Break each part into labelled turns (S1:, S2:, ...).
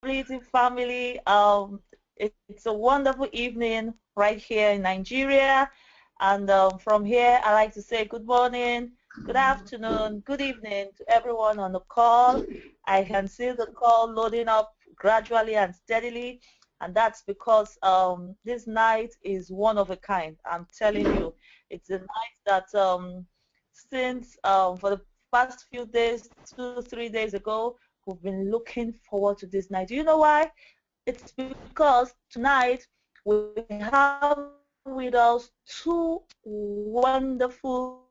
S1: Possibility family. It's a wonderful evening right here in Nigeria. And from here, I like to say good morning, good afternoon, good evening to everyone on the call. I can see the call loading up gradually and steadily. And that's because this night is one of a kind. I'm telling you, it's a night that since for the past few days, 2, 3 days ago, we've been looking forward to this night. Do you know why? It's because tonight we have with us two wonderful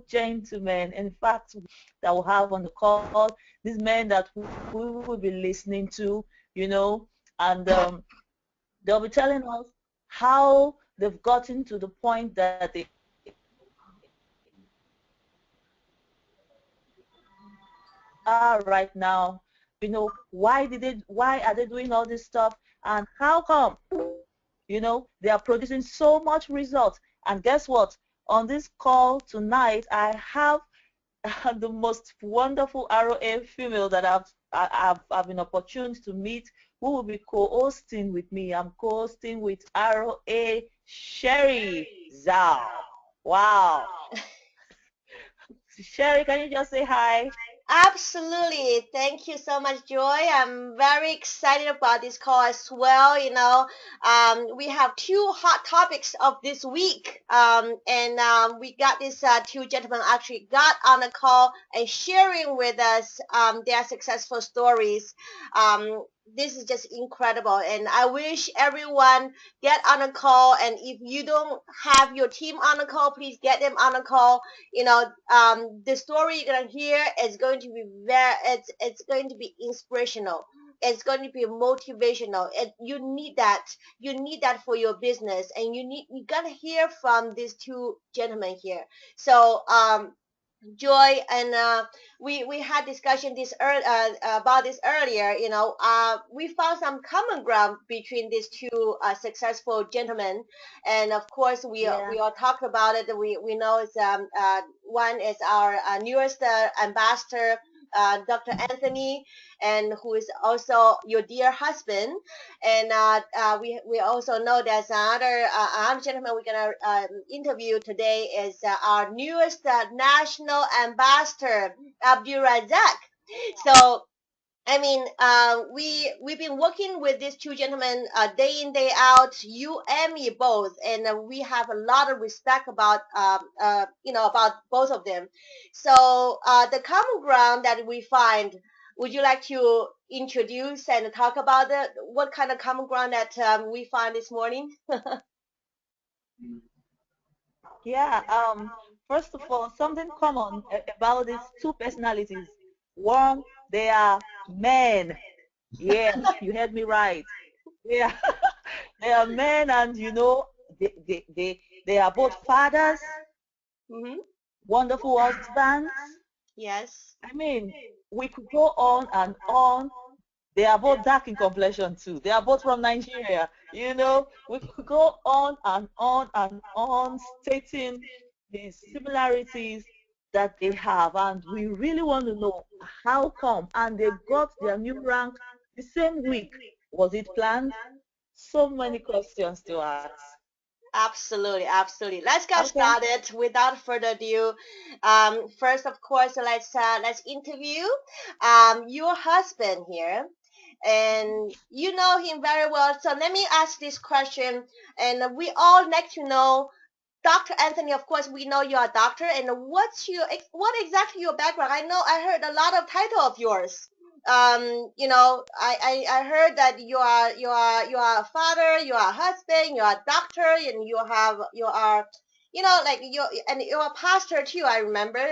S1: gentlemen, in fact, that we'll have on the call. These men that we will be listening to, and they'll be telling us how they've gotten to the point that they are right now. Why are they doing all this stuff, and how come they are producing so much results. And guess what? On this call tonight, I have the most wonderful ROA female that I've been opportune to meet, who will be co-hosting with me. I'm co-hosting with ROA Sherry Zhao. Wow. Sherry, can you just say hi?
S2: Absolutely. Thank you so much, Joy. I'm very excited about this call as well. We have two hot topics of this week. And we got these two gentlemen actually got on the call and sharing with us their successful stories. This is just incredible. And I wish everyone get on a call. And if you don't have your team on the call, please get them on the call. The story you're gonna hear is going to be it's going to be inspirational. It's going to be motivational. You need that. You need that for your business, and you gotta hear from these two gentlemen here. So Joy and we had discussion about this earlier. We found some common ground between these two successful gentlemen, and of course we all talked about it. We know it's one is our newest ambassador, Dr. Anthony, and who is also your dear husband. And we also know there's another gentleman we're gonna interview today is our newest national ambassador, AbdurRazaq. So I mean, we've been working with these two gentlemen day in day out, you and me both, and we have a lot of respect about both of them. So the common ground that we find, would you like to introduce and talk about what kind of common ground that we find this morning?
S1: Yeah, first of all, something common about these two personalities. One, they are men. Yes, you heard me right. Yeah, they are men, and they are both fathers,
S2: Mm-hmm.
S1: wonderful husbands.
S2: Yes.
S1: I mean, we could go on and on. They are both dark in complexion too. They are both from Nigeria. We could go on and on and on stating the similarities that they have, and we really want to know how come. And they got their new rank the same week. Was it planned? So many questions to ask.
S2: Absolutely, absolutely. Let's get
S1: Okay.
S2: started. Without further ado, first, of course, let's interview your husband here, and you know him very well. So let me ask this question, and we all like to know, Dr. Anthony. Of course, we know you're a doctor, and what exactly your background? I know I heard a lot of title of yours. I heard that you are a father, you are a husband, you are a doctor, and you are like you're a pastor too. I remember,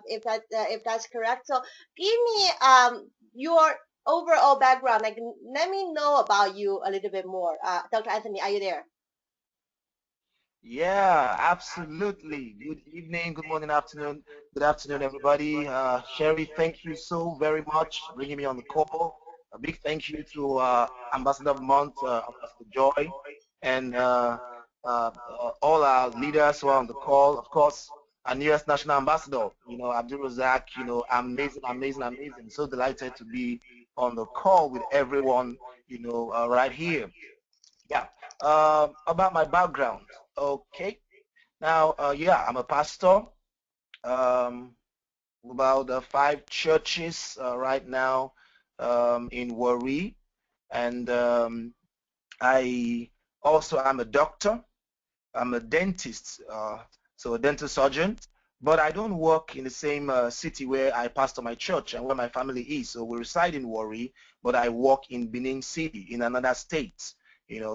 S2: if that's correct. So give me your overall background. Like, let me know about you a little bit more. Dr. Anthony, are you there?
S3: Yeah, absolutely. Good evening, good morning, afternoon. Good afternoon, everybody. Sherry, thank you so very much bringing me on the call. A big thank you to Ambassador of the Month, Ambassador Joy, and all our leaders who are on the call. Of course, our newest national ambassador, AbdurRazaq, amazing, amazing, amazing. So delighted to be on the call with everyone, right here. Yeah. About my background. Okay. Now, yeah, I'm a pastor. Um, about 5 churches right now in Warri, and I also am a doctor. I'm a dentist, so a dental surgeon, but I don't work in the same city where I pastor my church and where my family is. So we reside in Warri, but I work in Benin City in another state,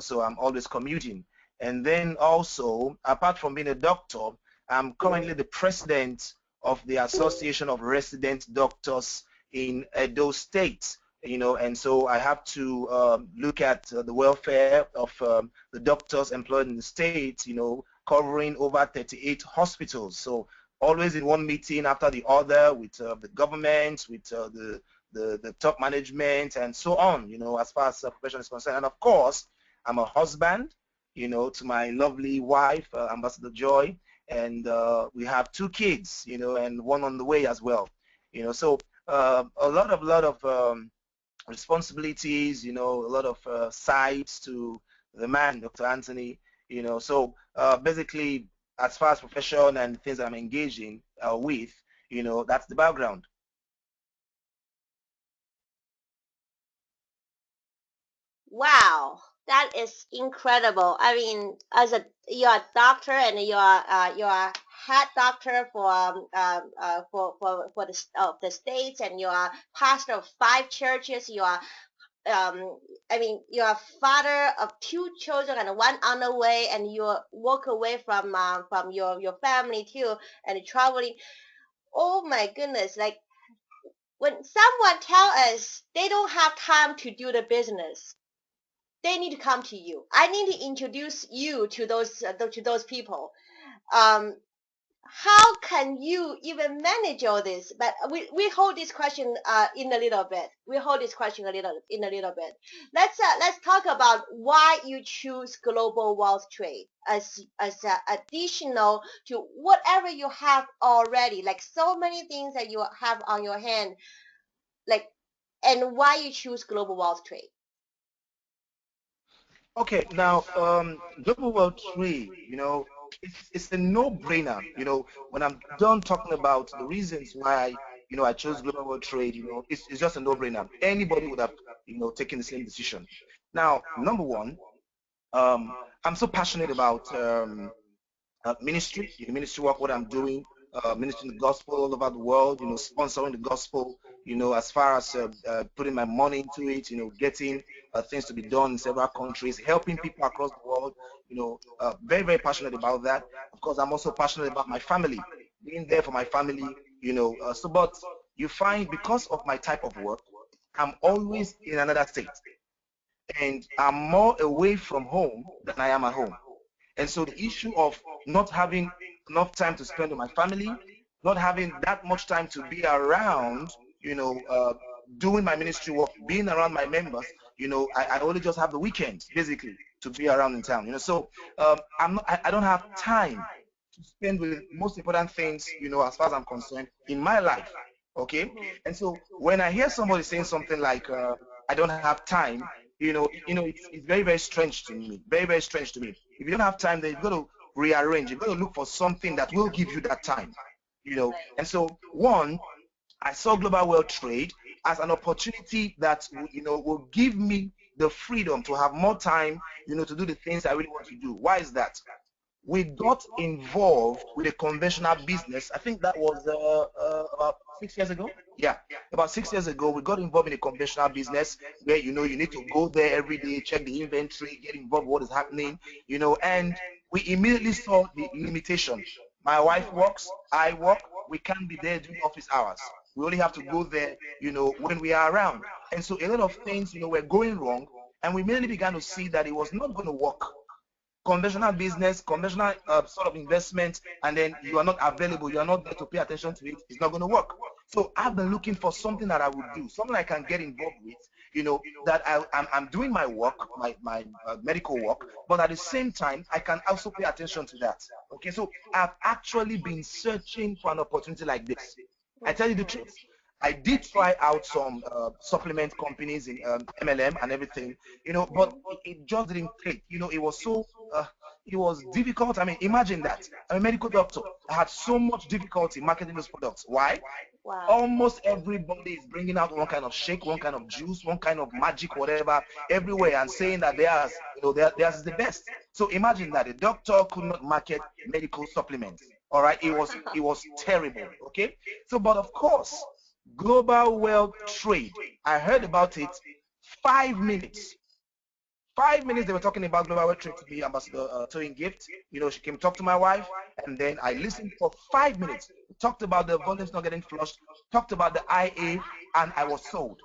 S3: so I'm always commuting. And then also, apart from being a doctor, I'm currently the president of the Association of Resident Doctors in Edo State, and so I have to look at the welfare of the doctors employed in the state, covering over 38 hospitals. So always in one meeting after the other with the government, with the top management, and so on, as far as profession is concerned. And of course, I'm a husband, to my lovely wife, Ambassador Joy, and we have 2 kids, and one on the way as well, So a lot of responsibilities, a lot of sides to the man, Dr. Anthony, So basically, as far as profession and things I'm engaging with, that's the background.
S2: Wow, that is incredible. I mean, you're a doctor and you're a head doctor for the states, and you're a pastor of 5 churches. You're a father of 2 children and one on the way, and you walk away from your family too, and traveling. Oh my goodness! Like, when someone tell us they don't have time to do the business, they need to come to you. I need to introduce you to those people. Um, how can you even manage all this? But we hold this question in a little bit. We hold this question in a little bit. Let's talk about why you choose global wealth trade as additional to whatever you have already. Like, so many things that you have on your hand. Like, and why you choose global wealth trade.
S3: Okay, now global world trade, it's a no-brainer. When I'm done talking about the reasons why, I chose global world trade, it's just a no-brainer. Anybody would have, taken the same decision. Now, number one, um, I'm so passionate about ministry, ministry work, what I'm doing, ministering the gospel all over the world, sponsoring the gospel, as far as putting my money into it, getting things to be done in several countries, helping people across the world, very, very passionate about that. Of course, I'm also passionate about my family, being there for my family, but you find because of my type of work, I'm always in another state and I'm more away from home than I am at home. And so the issue of not having enough time to spend with my family, not having that much time to be around, doing my ministry work, being around my members, I only just have the weekends basically to be around in town, So I don't have time to spend with most important things, as far as I'm concerned, in my life. Okay, and so when I hear somebody saying something like, "I don't have time," it's very, very strange to me. Very, very strange to me. If you don't have time, then you've got to rearrange. You've got to look for something that will give you that time. And so one, I saw global world trade as an opportunity that will give me the freedom to have more time, to do the things I really want to do. Why is that? We got involved with a conventional business. I think that was about 6 years ago. Yeah, about 6 years ago, we got involved in a conventional business where you need to go there every day, check the inventory, get involved with what is happening, and we immediately saw the limitation. My wife works, I work, we can't be there during office hours. We only have to go there, when we are around. And so a lot of things, were going wrong, and we immediately began to see that it was not going to work. Conventional business, conventional sort of investment, and then you are not available, you are not there to pay attention to it, it's not going to work. So I've been looking for something that I would do, something I can get involved with, that I'm doing my work, my medical work, but at the same time, I can also pay attention to that. Okay, so I've actually been searching for an opportunity like this. I tell you the truth. I did try out some supplement companies in MLM and everything, but it just didn't click. It was so, it was difficult. I mean, imagine that. I'm a medical doctor. I had so much difficulty marketing those products. Why?
S2: Wow.
S3: Almost everybody is bringing out one kind of shake, one kind of juice, one kind of magic, whatever, everywhere, and saying that theirs is the best. So imagine that a doctor could not market medical supplements. All right, it was terrible. Okay, so but of course, global wealth trade. I heard about it. 5 minutes. 5 minutes they were talking about global wealth trade to be Ambassador Toyin Gift. She came talk to my wife, and then I listened for 5 minutes. Talked about the volumes not getting flushed, talked about the IA, and I was sold.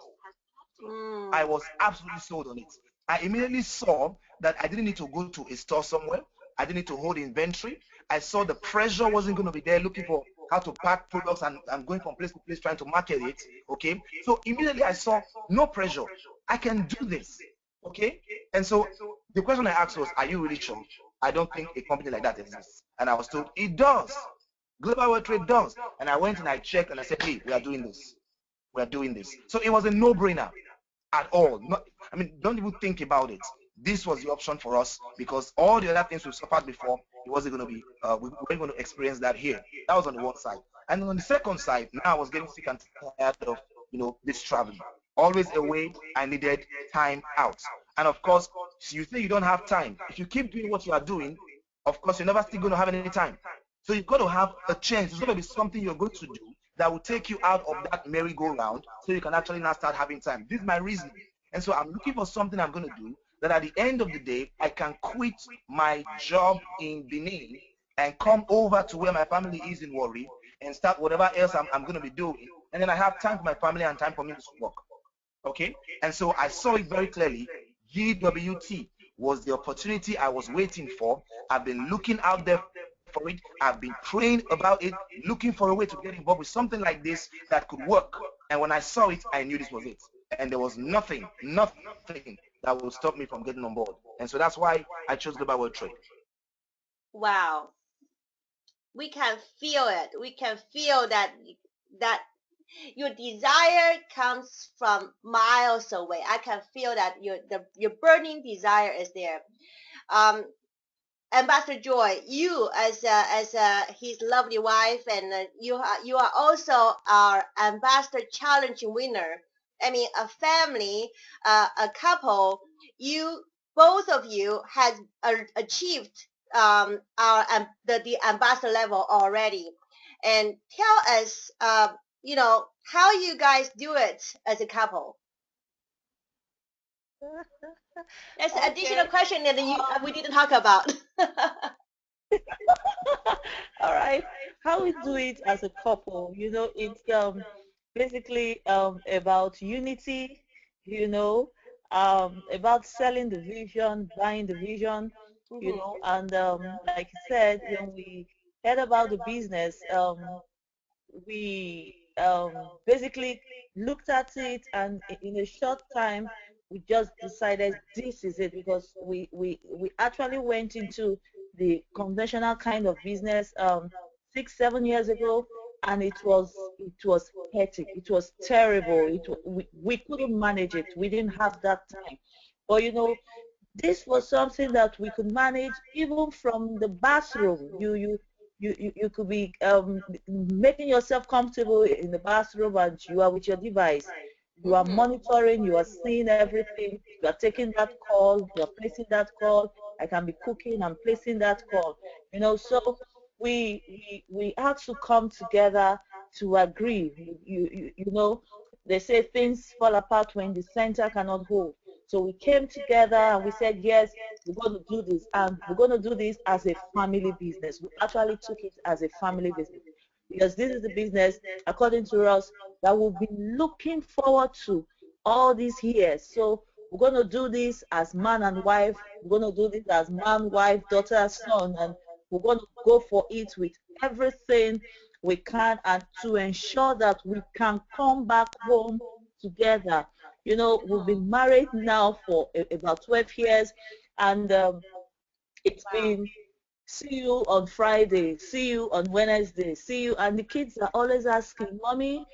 S3: I
S2: Mm.
S3: was absolutely sold on it. I immediately saw that I didn't need to go to a store somewhere. I didn't need to hold inventory. I saw the pressure wasn't going to be there looking for how to pack products and going from place to place trying to market it. Okay. So immediately I saw no pressure. I can do this. Okay. And so the question I asked was, are you really sure? I don't think a company like that exists. And I was told it does. Global World Trade does. And I went and I checked and I said, hey, we are doing this. We are doing this. So it was a no-brainer at all. I mean, don't even think about it. This was the option for us because all the other things we've suffered before, it wasn't going to be, we weren't going to experience that here. That was on the one side. And on the second side, now I was getting sick and tired of, this traveling. Always away, I needed time out. And of course, you say you don't have time. If you keep doing what you are doing, of course, you're never still going to have any time. So you've got to have a change. There's going to be something you're going to do that will take you out of that merry-go-round so you can actually now start having time. This is my reasoning. And so I'm looking for something I'm going to do that at the end of the day, I can quit my job in Benin and come over to where my family is in Warri and start whatever else I'm going to be doing. And then I have time for my family and time for me to work. Okay? And so I saw it very clearly. GWT was the opportunity I was waiting for. I've been looking out there for it. I've been praying about it, looking for a way to get involved with something like this that could work. And when I saw it, I knew this was it. And there was nothing that would stop me from getting on board. And so that's why I chose Global World Trade.
S2: Wow. We can feel it. We can feel that your desire comes from miles away. I can feel that your burning desire is there. Um, Ambassador Joy, you as his lovely wife, and you are also our Ambassador Challenge winner. I mean, a family, a couple. You both of you has achieved the ambassador level already, and tell us, how you guys do it as a couple. That's an additional
S1: Okay.
S2: question that we didn't talk about.
S1: All right. How we do it as a couple, it's basically about unity, about selling the vision, buying the vision,
S2: Mhm.
S1: and like you said, when we heard about the business, we basically looked at it, and in a short time we just decided this is it, because we actually went into the conventional kind of business 6 7 years ago, and it was hectic, it was terrible, we couldn't manage it, we didn't have that time. But this was something that we could manage even from the bathroom. You could be making yourself comfortable in the bathroom, and you are with your device. You are
S2: Mhm.
S1: monitoring, you are seeing everything, you are taking that call, you are placing that call. I can be cooking and placing that call. So we had to come together to agree. They say things fall apart when the center cannot hold. So we came together and we said, yes, we're going to do this, and we're going to do this as a family business. We actually took it as a family business because this is the business, according to us, that we've been looking forward to all these years. So we're going to do this as man and wife. We're going to do this as man, wife, daughter, son, and we're going to go for it with everything we can, and to ensure that we can come back home together. We've been married now for about 12 years, and it's
S2: Wow.
S1: been see you on Friday, see you on Wednesday, see you, and the kids are always asking, Mommy,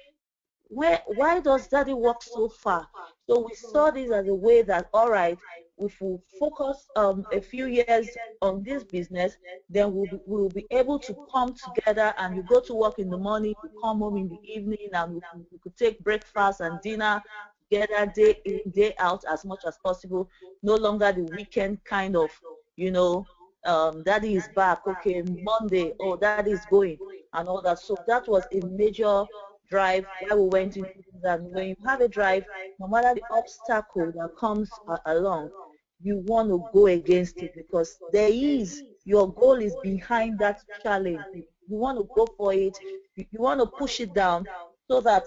S1: why does daddy work so far? So we saw this as a way that, all right, if we focus a few years on this business, then we'll be able to come together, and you go to work in the morning, you come home in the evening, and we could take breakfast and dinner together day in, day out as much as possible. No longer the weekend kind of, you know, daddy is back, okay, Monday, oh, daddy is going, and all that. So that was a major drive why we went into this. And when you have a drive, no matter the obstacle that comes along, you want to go against it, because there is, your goal is behind that challenge. You want to go for it. You want to push it down so that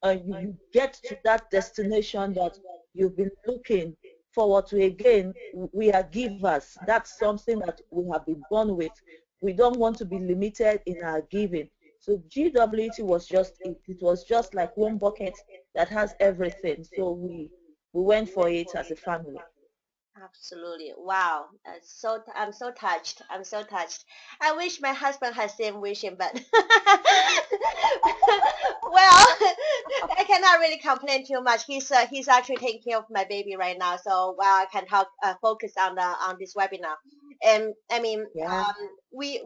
S1: you get to that destination that you've been looking forward to. Again, we are givers. That's something that we have been born with. We don't want to be limited in our giving. So GWT was just it. It was just like one bucket that has everything. So we went for it as a family.
S2: Absolutely. Wow. I'm so touched. I'm so touched. I wish my husband has same vision, but well, I cannot really complain too much. He's actually taking care of my baby right now, so I can help focus on this webinar. And I mean,
S1: Yeah.
S2: we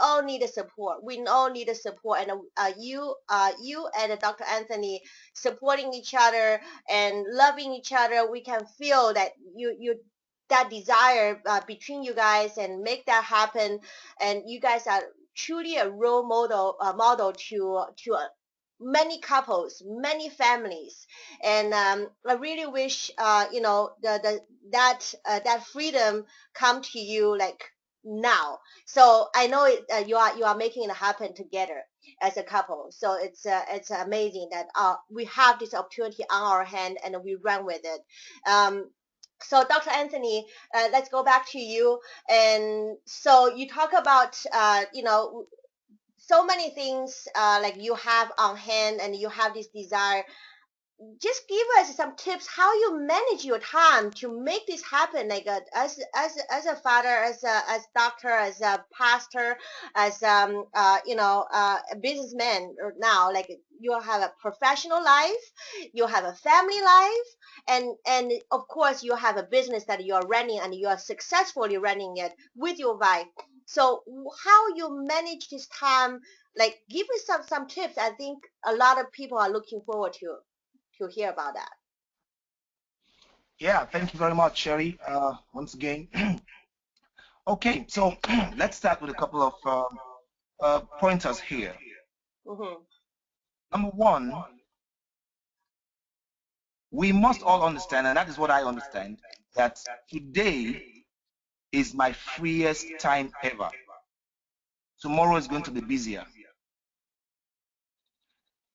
S2: all need a support. We all need a support, and you and Dr. Anthony supporting each other and loving each other. We can feel that you that desire between you guys and make that happen. And you guys are truly a role model to many couples, many families. And I really wish that freedom come to you like now. So I know you are making it happen together as a couple. So it's amazing that we have this opportunity on our hand and we run with it. So Dr. Anthony, let's go back to you. And so you talk about so many things like you have on hand and you have this desire. Just give us some tips how you manage your time to make this happen, like as a father, as doctor, as a pastor, as a businessman now. Like you have a professional life, you have a family life, and of course you have a business that you are running and you are successfully running it with your wife. So how you manage this time, like give us some tips. I think a lot of people are looking forward to hear about that.
S3: Yeah, thank you very much, Sherry. Once again. Okay, so let's start with a couple of pointers here.
S2: Mm-hmm.
S3: Number one, we must all understand, and that is what I understand, that today is my freest time ever. Tomorrow is going to be busier.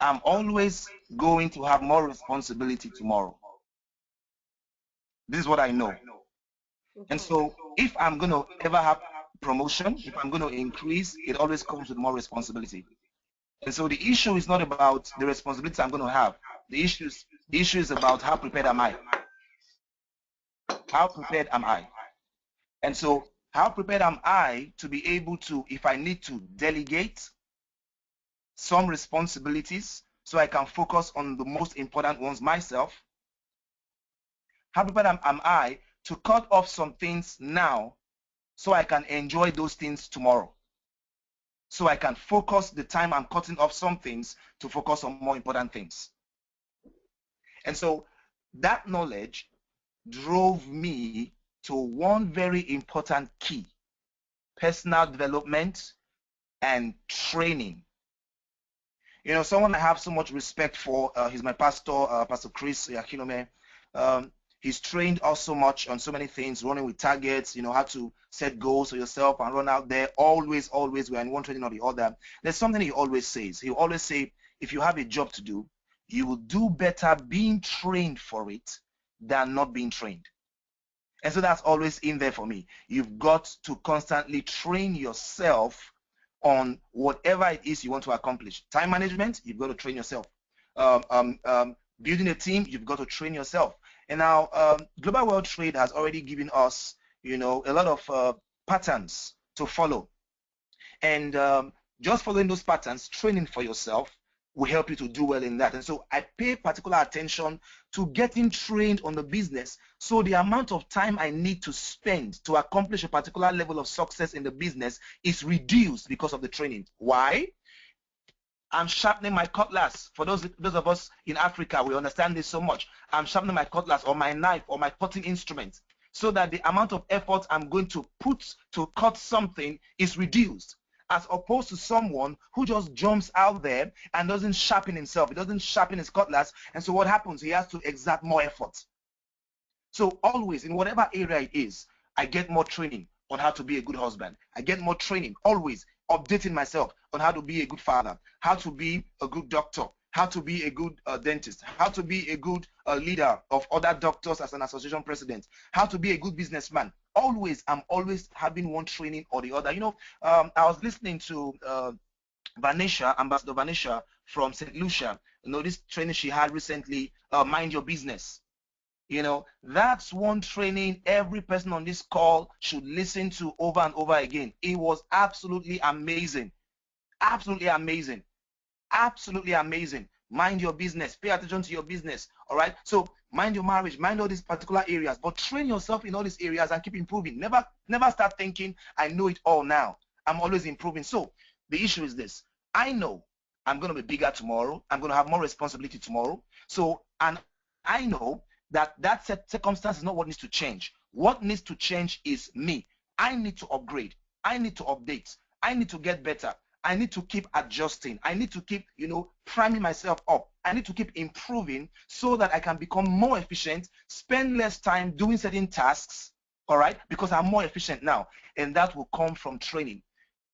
S3: I'm always going to have more responsibility tomorrow. This is what I know. And so if I'm going to ever have promotion, if I'm going to increase, it always comes with more responsibility. And so the issue is not about the responsibility I'm going to have. The issue is about how prepared am I? How prepared am I? And so how prepared am I to be able to, if I need to, delegate some responsibilities so I can focus on the most important ones myself? How prepared am I to cut off some things now so I can enjoy those things tomorrow? So I can focus the time I'm cutting off some things to focus on more important things. And so that knowledge drove me to one very important key: personal development and training. You know, someone I have so much respect for, he's my pastor, Pastor Chris Yakinome. He's trained us so much on so many things, running with targets, you know, how to set goals for yourself and run out there. Always, we're in one training or the other. There's something he always says. He'll always say, if you have a job to do, you will do better being trained for it than not being trained. And so that's always in there for me. You've got to constantly train yourself on whatever it is you want to accomplish. Time management, you've got to train yourself. Building a team, you've got to train yourself. And now Global World Trade has already given us, you know, a lot of patterns to follow. And just following those patterns, training for yourself, will help you to do well in that. And so I pay particular attention to getting trained on the business. So the amount of time I need to spend to accomplish a particular level of success in the business is reduced because of the training. Why? I'm sharpening my cutlass. For those of us in Africa, we understand this so much. I'm sharpening my cutlass or my knife or my cutting instrument so that the amount of effort I'm going to put to cut something is reduced, as opposed to someone who just jumps out there and doesn't sharpen himself. He doesn't sharpen his cutlass, and so what happens? He has to exert more effort. So always, in whatever area it is, I get more training on how to be a good husband. I get more training, always updating myself on how to be a good father, how to be a good doctor, how to be a good dentist, how to be a good leader of other doctors as an association president, how to be a good businessman. Always, I'm always having one training or the other. You know, I was listening to Vanessa, Ambassador Vanessa from St. Lucia. You know, this training she had recently, Mind Your Business. You know, that's one training every person on this call should listen to over and over again. It was absolutely amazing. Absolutely amazing. Absolutely amazing. Mind your business. Pay attention to your business. All right. So mind your marriage. Mind all these particular areas. But train yourself in all these areas and keep improving. Never start thinking, I know it all now. I'm always improving. So the issue is this. I know I'm going to be bigger tomorrow. I'm going to have more responsibility tomorrow. So, and I know that circumstance is not what needs to change. What needs to change is me. I need to upgrade. I need to update. I need to get better. I need to keep adjusting. I need to keep, you know, priming myself up. I need to keep improving so that I can become more efficient, spend less time doing certain tasks, all right, because I'm more efficient now. And that will come from training.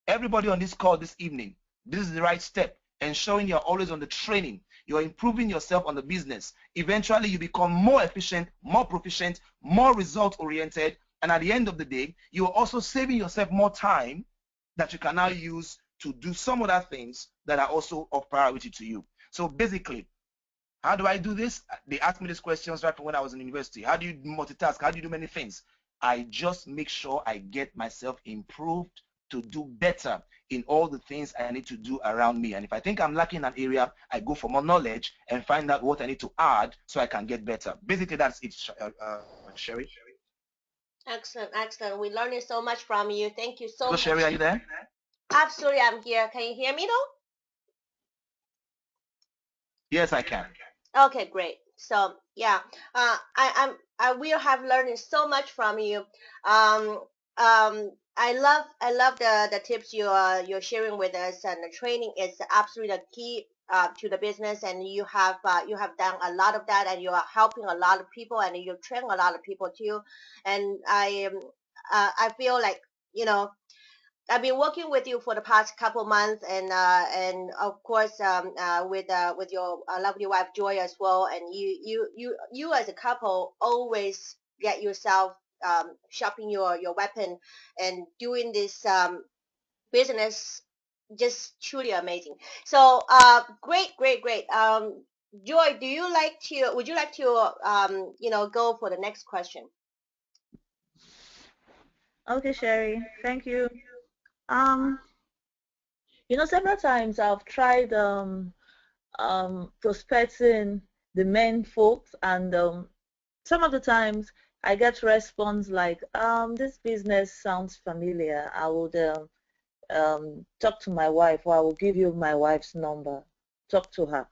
S3: Everybody on this call this evening, this is the right step, ensuring you're always on the training. You're improving yourself on the business. Eventually, you become more efficient, more proficient, more result-oriented, and at the end of the day, you're also saving yourself more time that you can now use to do some other things that are also of priority to you. So basically, how do I do this? They asked me these questions right from when I was in university. How do you multitask? How do you do many things? I just make sure I get myself improved to do better in all the things I need to do around me. And if I think I'm lacking in an area, I go for more knowledge and find out what I need to add so I can get better. Basically, that's it, Sherry.
S2: Excellent, excellent. We're learning so much from you. Thank you so
S3: Hello,
S2: much.
S3: Sherry, are you there?
S2: Absolutely, I'm here. Can you hear me though?
S3: Yes, I can.
S2: Okay, great. So yeah, I will have learned so much from you. I love the tips you're sharing with us, and the training is absolutely the key to the business, and you have done a lot of that, and you are helping a lot of people, and you train a lot of people too. And I feel like, you know, I've been working with you for the past couple months, and of course with your lovely wife Joy as well. And you as a couple always get yourself sharpening your weapon and doing this business just truly amazing. So great. Joy, would you like to go for the next question?
S1: Okay, Sherry, thank you. Um, several times I've tried prospecting the men folks, and some of the times I get response like, this business sounds familiar. I would talk to my wife, or I will give you my wife's number. Talk to her.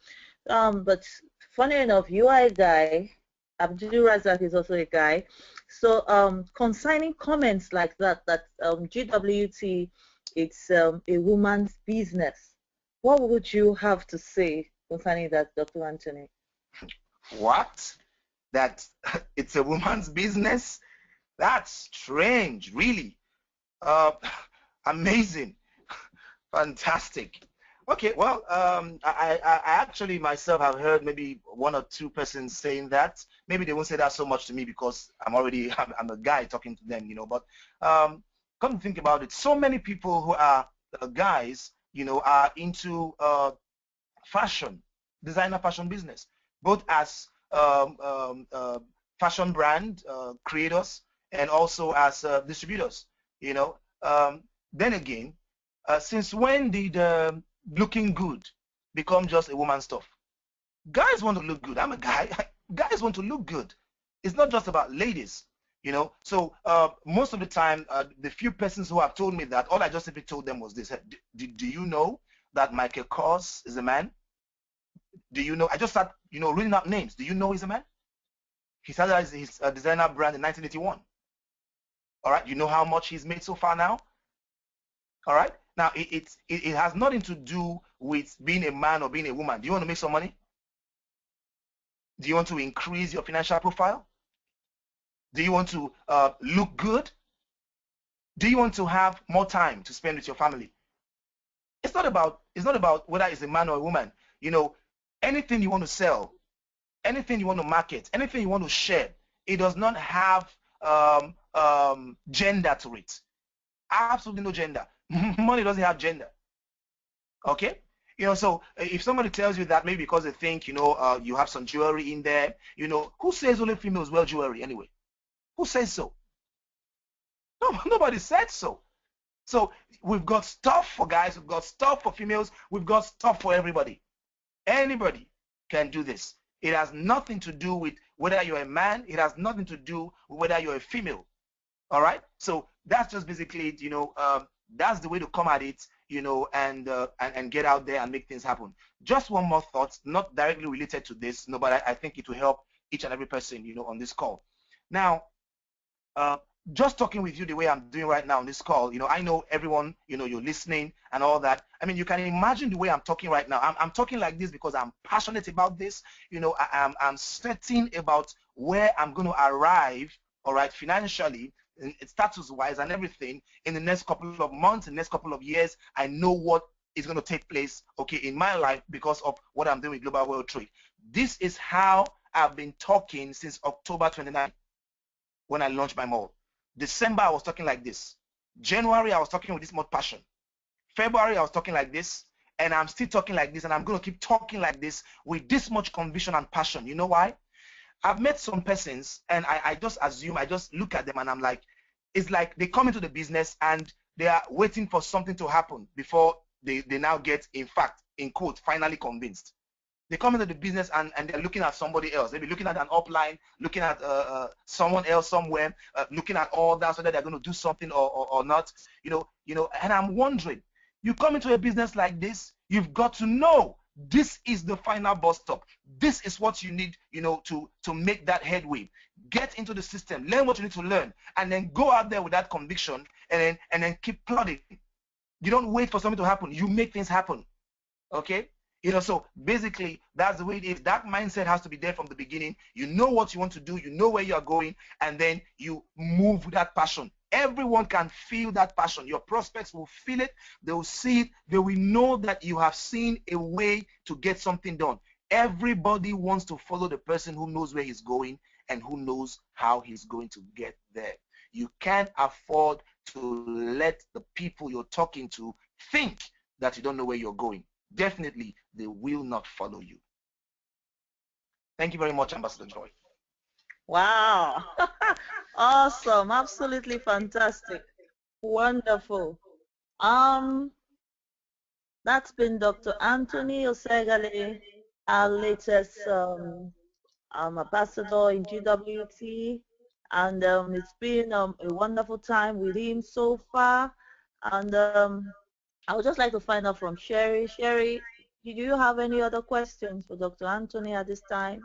S1: But funny enough, you are a guy. AbdurRazaq is also a guy. So concerning comments like that GWT, it's a woman's business. What would you have to say concerning that, Dr. Anthony?
S3: What? That it's a woman's business? That's strange, really. Uh, amazing. Fantastic. Okay, well, I actually myself have heard maybe one or two persons saying that. Maybe they won't say that so much to me because I'm a guy talking to them, But come to think about it, so many people who are guys, are into fashion, designer fashion business, both as fashion brand creators and also as distributors. Then again, since when did looking good become just a woman stuff. Guys want to look good. I'm a guy. Guys want to look good. It's not just about ladies, you know. So most of the time, the few persons who have told me that, all I just simply told them was this: do you know that Michael Kors is a man? Do you know? I just start, you know, reading out names. Do you know he's a man? He started his designer brand in 1981. All right. You know how much he's made so far now? All right. Now, it has nothing to do with being a man or being a woman. Do you want to make some money? Do you want to increase your financial profile? Do you want to look good? Do you want to have more time to spend with your family? It's not about whether it's a man or a woman. You know, anything you want to sell, anything you want to market, anything you want to share, it does not have gender to it. Absolutely no gender. Money doesn't have gender. Okay? You know, so if somebody tells you that, maybe because they think, you know, you have some jewelry in there, you know, who says only females wear jewelry anyway? Who says so? No, nobody said so. So we've got stuff for guys, we've got stuff for females, we've got stuff for everybody. Anybody can do this. It has nothing to do with whether you're a man. It has nothing to do with whether you're a female. All right? So that's just basically, you know, that's the way to come at it, you know, and get out there and make things happen. Just one more thought, not directly related to this, no, but I think it will help each and every person, you know, on this call. Now, just talking with you the way I'm doing right now on this call, you know, I know everyone, you know, you're listening and all that. I mean, you can imagine the way I'm talking right now. I'm talking like this because I'm passionate about this. You know, I'm certain about where I'm going to arrive, all right, financially, status-wise and everything in the next couple of months, in the next couple of years. I know what is going to take place, okay, in my life because of what I'm doing with Global World Trade. This is how I've been talking since October 29 when I launched my mall. December, I was talking like this. January, I was talking with this much passion. February, I was talking like this, and I'm still talking like this, and I'm going to keep talking like this with this much conviction and passion. You know why? I've met some persons, and I just assume, I just look at them, and I'm like, it's like they come into the business, and they are waiting for something to happen before they now get, in fact, in quote, finally convinced. They come into the business and they're looking at somebody else. They'll be looking at an upline, looking at someone else somewhere, looking at all that, so that they're going to do something or not. You know. And I'm wondering, you come into a business like this, you've got to know this is the final bus stop. This is what you need, you know, to make that headway. Get into the system, learn what you need to learn, and then go out there with that conviction, and then keep plodding. You don't wait for something to happen. You make things happen. Okay? You know, so basically, that's the way it is. That mindset has to be there from the beginning. You know what you want to do. You know where you are going, and then you move with that passion. Everyone can feel that passion. Your prospects will feel it. They will see it. They will know that you have seen a way to get something done. Everybody wants to follow the person who knows where he's going and who knows how he's going to get there. You can't afford to let the people you're talking to think that you don't know where you're going. Definitely, they will not follow you. Thank you very much, Ambassador Joy.
S1: Wow. Awesome. Absolutely fantastic. Wonderful. That's been Dr. Anthony Osegale, our latest ambassador in GWT. And it's been a wonderful time with him so far. And I would just like to find out from Sherry. Sherry, do you have any other questions for Dr. Anthony at this time?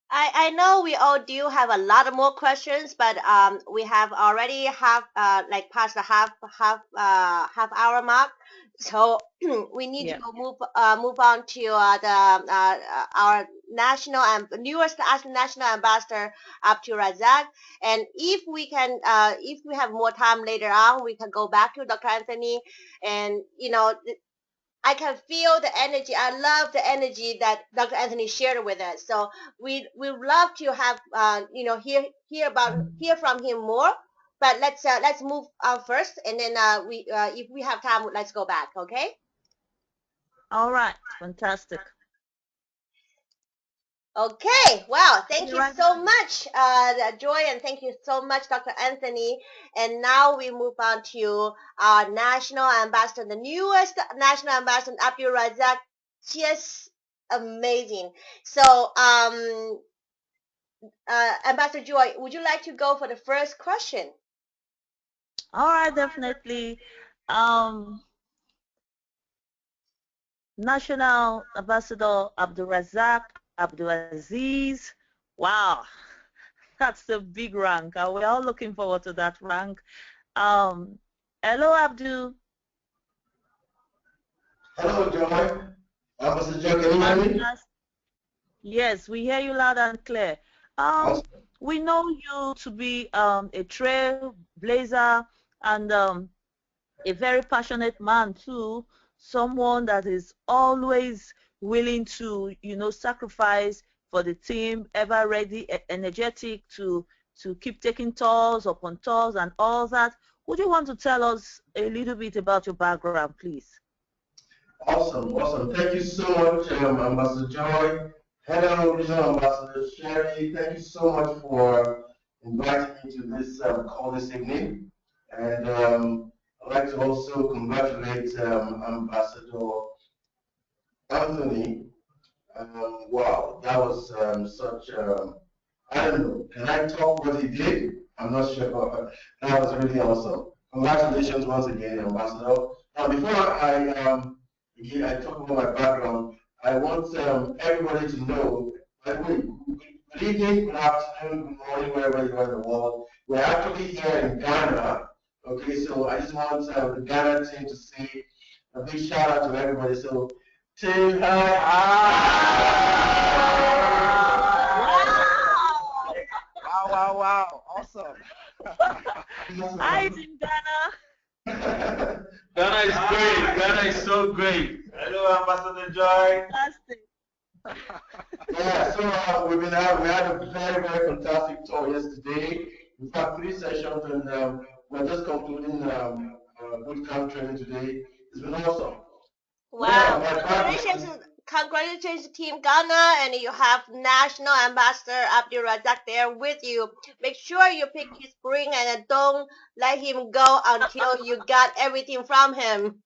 S2: I know we all do have a lot of more questions, but we have already like past the half hour mark, so we need
S1: Yeah.
S2: to move on to our national and newest national ambassador, AbdurRazaq. And if we have more time later on, we can go back to Dr. Anthony, and you know, I can feel the energy. I love the energy that Dr. Anthony shared with us. So we love to have hear from him more. But let's move on first, and then if we have time, let's go back. Okay.
S1: All right. Fantastic.
S2: Okay, wow, thank you
S1: Right.
S2: so much, Joy, and thank you so much, Dr. Anthony. And now we move on to our national ambassador, the newest national ambassador, AbdurRazaq. just amazing. So, Ambassador Joy, would you like to go for the first question?
S1: All right, definitely. Um, National Ambassador AbdurRazaq Abdulaziz. Wow, that's a big rank. We're all looking forward to that rank. Um, Hello, Abdul.
S4: Hello, Joy. Mr. Joy, can you hear me?
S1: Fantastic. Yes, we hear you loud and clear. Um,
S4: Awesome.
S1: we know you to be a trailblazer and a very passionate man too, someone that is always willing to, sacrifice for the team, ever ready, energetic to keep taking tours upon tours and all that. Would you want to tell us a little bit about your background, please?
S4: Awesome, awesome. Thank you so much, Ambassador Joy. Hello, Regional Ambassador Sherry. Thank you so much for inviting me to this call this evening. And I'd like to also congratulate Ambassador Anthony. Wow, that was such, I don't know, can I talk what he did? I'm not sure. That was really awesome. Congratulations once again, Ambassador. Now, before I talk about my background, I want everybody to know, by the way, good evening, good afternoon, good morning, wherever you are in the world. We're actually here in Ghana. Okay, so I just want the Ghana team to say a big shout out to everybody. So, team,
S3: Wow, wow, wow. Awesome.
S1: Hi, Team Ghana.
S5: Ghana is great. Ghana is so great. Hello, Ambassador Joy.
S1: Fantastic.
S4: Yeah, so we had a very, very fantastic tour yesterday. We've had 3 sessions and we're just concluding boot camp training today. It's been awesome. Yeah,
S2: Wow!
S4: my
S2: Congratulations to Team Ghana, and you have National Ambassador AbdurRazaq there with you. Make sure you pick his brain and don't let him go until you got everything from him.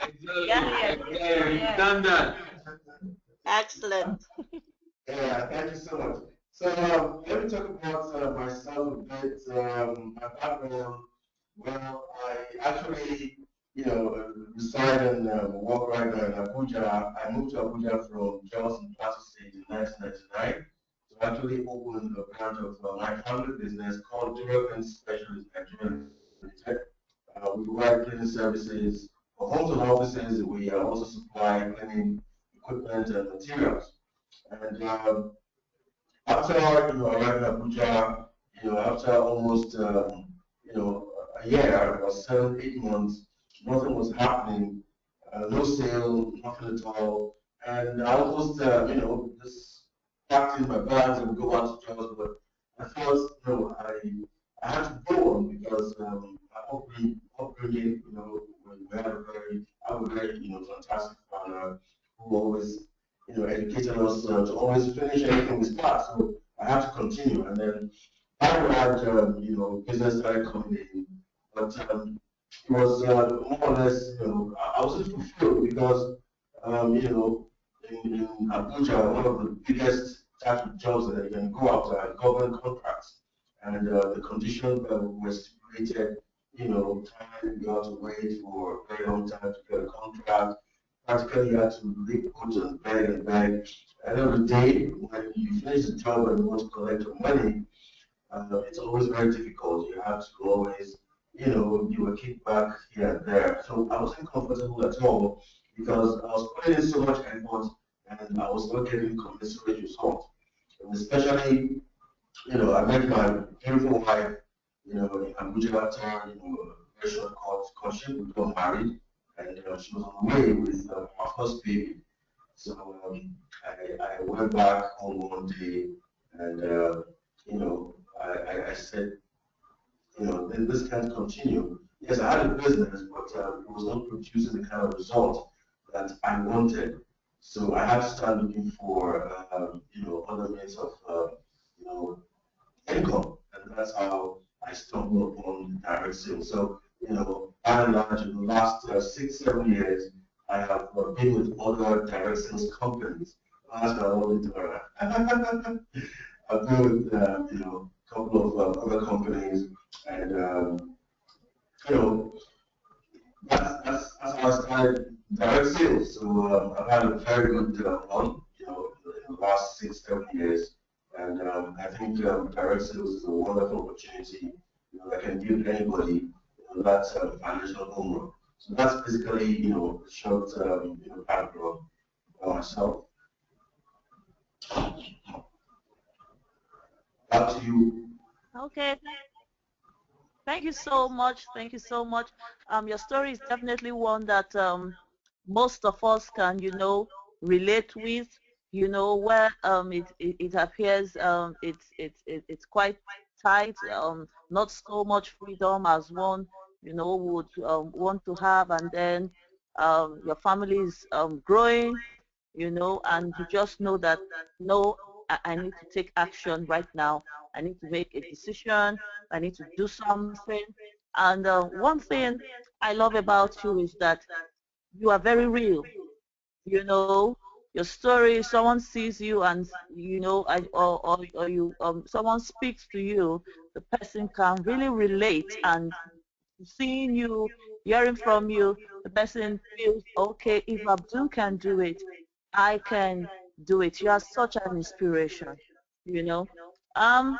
S5: Exactly.
S1: Yeah,
S5: Exactly. We've
S1: yeah.
S5: done that.
S2: Excellent.
S4: Yeah, thank you so much. So let me talk about myself a bit. My background. Well, I actually, reside and work right now in Abuja. I moved to Abuja from Jos in Plateau State in 1999 to actually open a branch of my family business called GWT Specialist Nigeria Limited. We provide cleaning services for homes and offices. We also supply cleaning equipment and materials. And after arriving at Abuja, after almost a year or 7, 8 months, nothing was happening, no sale, nothing at all, and I almost just packed in my bags and go out to jobs, but I thought I had to go on because upbringing, we had a very I have a very fantastic father who always educated us to always finish anything we start. So I have to continue. And then after that, business started coming in. But it was more or less, I wasn't fulfilled because, in Abuja, one of the biggest types of jobs that you can go after are government contracts. And the conditions that were stipulated, time you have to wait for a very long time to get a contract. Practically, you have to live, put and beg and beg. At the end of the day, when you finish the job and you want to collect your money, it's always very difficult. You have to always, you will kick back here and there. So I wasn't comfortable at all because I was putting in so much effort and I was not getting commensurate result. And especially, I met my beautiful wife, in Abuja after, a very short courtship. We got married and she was on the way with our first baby. So I went back home one day and, I said, this can't continue. Yes, I had a business, but it was not producing the kind of result that I wanted. So I had to start looking for, other means of, you know, income, and that's how I stumbled upon direct sales. So, by and large, in the last 6, 7 years, I have been with other direct sales companies. That's my only I've been with a couple of other companies, and you know that's how I started direct sales. So I've had a very good run, in the last 6, 7 years, and I think direct sales is a wonderful opportunity, that can give anybody, that financial home run. So that's basically, a short, background on myself. Back to you.
S1: Okay, thank you so much. Thank you so much. Your story is definitely one that most of us can, relate with. Where it appears it's quite tight. Not so much freedom as one, would want to have, and then your family is growing, and you just know that no, I need to take action right now. I need to make a decision. I need to do something. And one thing I love about you is that you are very real. You know, your story, someone sees you and, or you, someone speaks to you, the person can really relate, and seeing you, hearing from you, the person feels, okay, if Abdul can do it, I can do it. You are such an inspiration, you know. Um,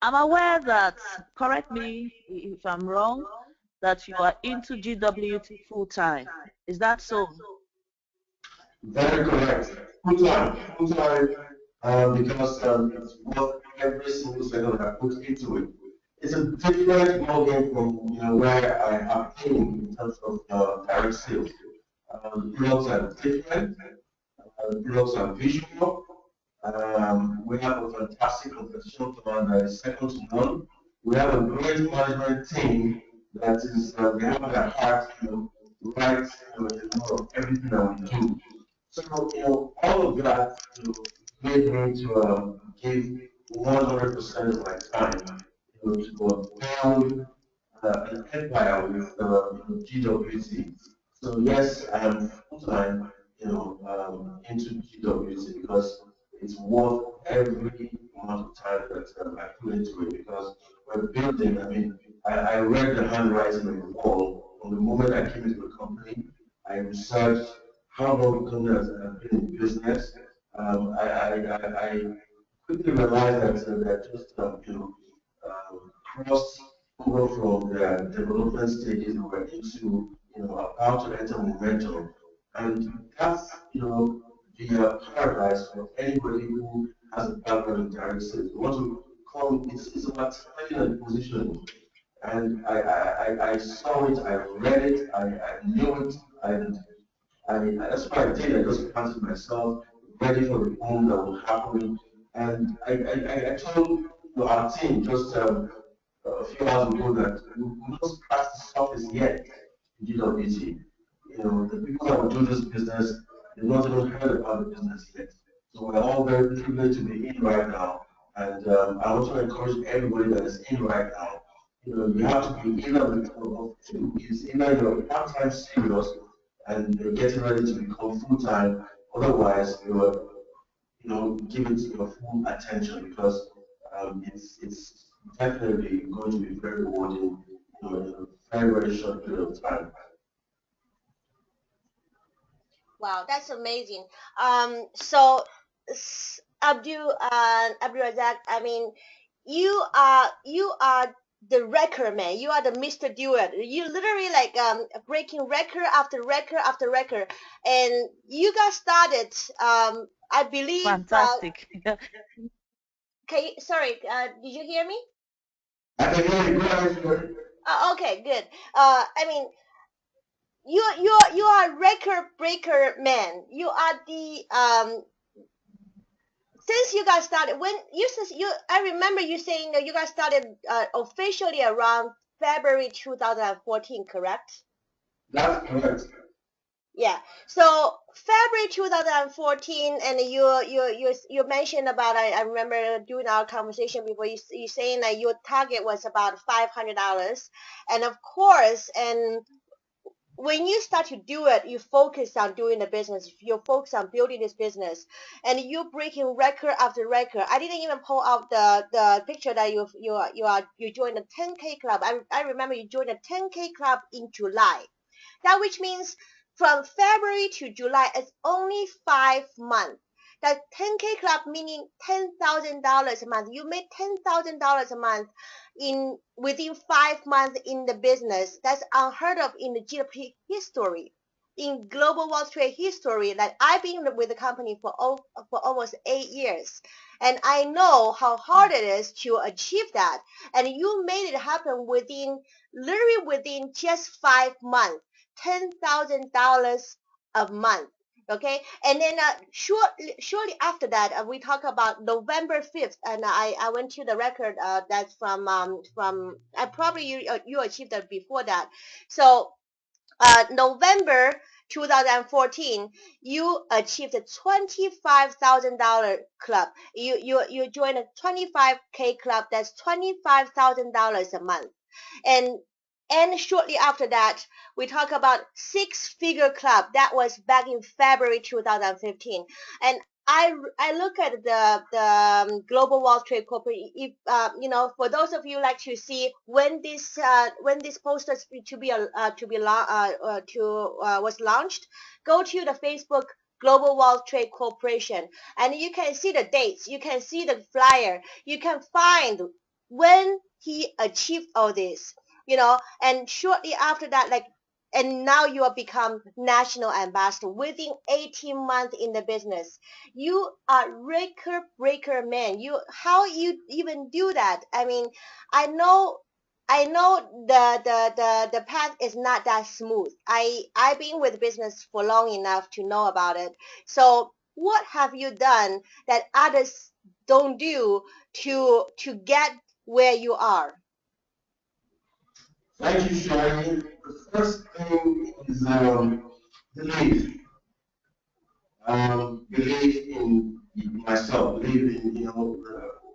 S1: I'm aware that, correct me if I'm wrong, that you are into GWT full time. Is that so?
S4: Very correct. Full time, because it's worth every single second I put into it. It's a different ballgame from where I have been in terms of direct sales. The products are different. The products are visual. We have a fantastic competition plan that is second to none. We have a great management team that is, they have their heart, right, in the middle of everything that we do. So, all of that, made me to give 100% of my time, to build an empire with GWT. So yes, I am full time, into GWT because it's worth every amount of time that I put into it. Because when building, I mean, I read the handwriting on the wall from the moment I came into the company. I researched how long the company has been in business. I quickly realized that they're just crossed over from the development stages we're into, about to enter momentum. And that's, the paradise for anybody who has a background in direct sales. We want to call it's about timing and positioning. And I saw it, I read it, I knew it, and that's what I did. I just planted myself, ready for the boom that will happen. And I told our team just a few hours ago that we not scratched the surface yet in GWT. The people that will do this business, they've not even heard about the business yet. So we're all very privileged to be in right now. And I want to encourage everybody that is in right now. You have to be either of two. It's either you're part-time serious and you're getting ready to become full-time. Otherwise, give it your full attention because it's definitely going to be very rewarding, in a very, very short period of time.
S2: Wow, that's amazing. So AbdurRazaq, I mean, you are the record man. You are the Mr. Doer. You literally like breaking record after record after record, and you got started. I believe.
S1: Fantastic.
S2: Sorry, did you hear me?
S4: I can hear you. Go ahead.
S2: Okay, good. I mean, you are record breaker man. You are the since you got started when you since you I remember you saying that you got started officially around February 2014, correct?
S4: That's correct.
S2: Yeah. So February 2014, and you mentioned about I remember during our conversation before you saying that your target was about $500, and of course, and when you start to do it, you focus on doing the business. You focus on building this business, and you breaking record after record. I didn't even pull out the picture that you joined the 10K club. I remember you joined the 10K club in July. That which means from February to July, it's only 5 months. That 10K club meaning $10,000 a month. You made $10,000 a month in within 5 months in the business. That's unheard of in the GWT history, in global Wall Street history. That I've been with the company for almost 8 years, and I know how hard it is to achieve that. And you made it happen literally within just 5 months. $10,000 a month. Okay, and then shortly after that, we talk about November 5th, and I went to the record that's from probably you achieved that before that. So November 2014, you achieved a $25,000 club. You joined a 25K club. That's $25,000 a month. And shortly after that, we talk about six-figure club. That was back in February 2015. And I look at the global Wall Street corporate. If for those of you like to see when this poster was launched, go to the Facebook Global Wall Street Corporation, and you can see the dates. You can see the flyer. You can find when he achieved all this. And shortly after that, and now you have become national ambassador within 18 months in the business. You are record breaker, man. How you even do that? I mean, I know the path is not that smooth. I've been with business for long enough to know about it. So what have you done that others don't do to get where you are?
S4: Thank you, Sherry. The first thing is belief. Believe in myself. Believe in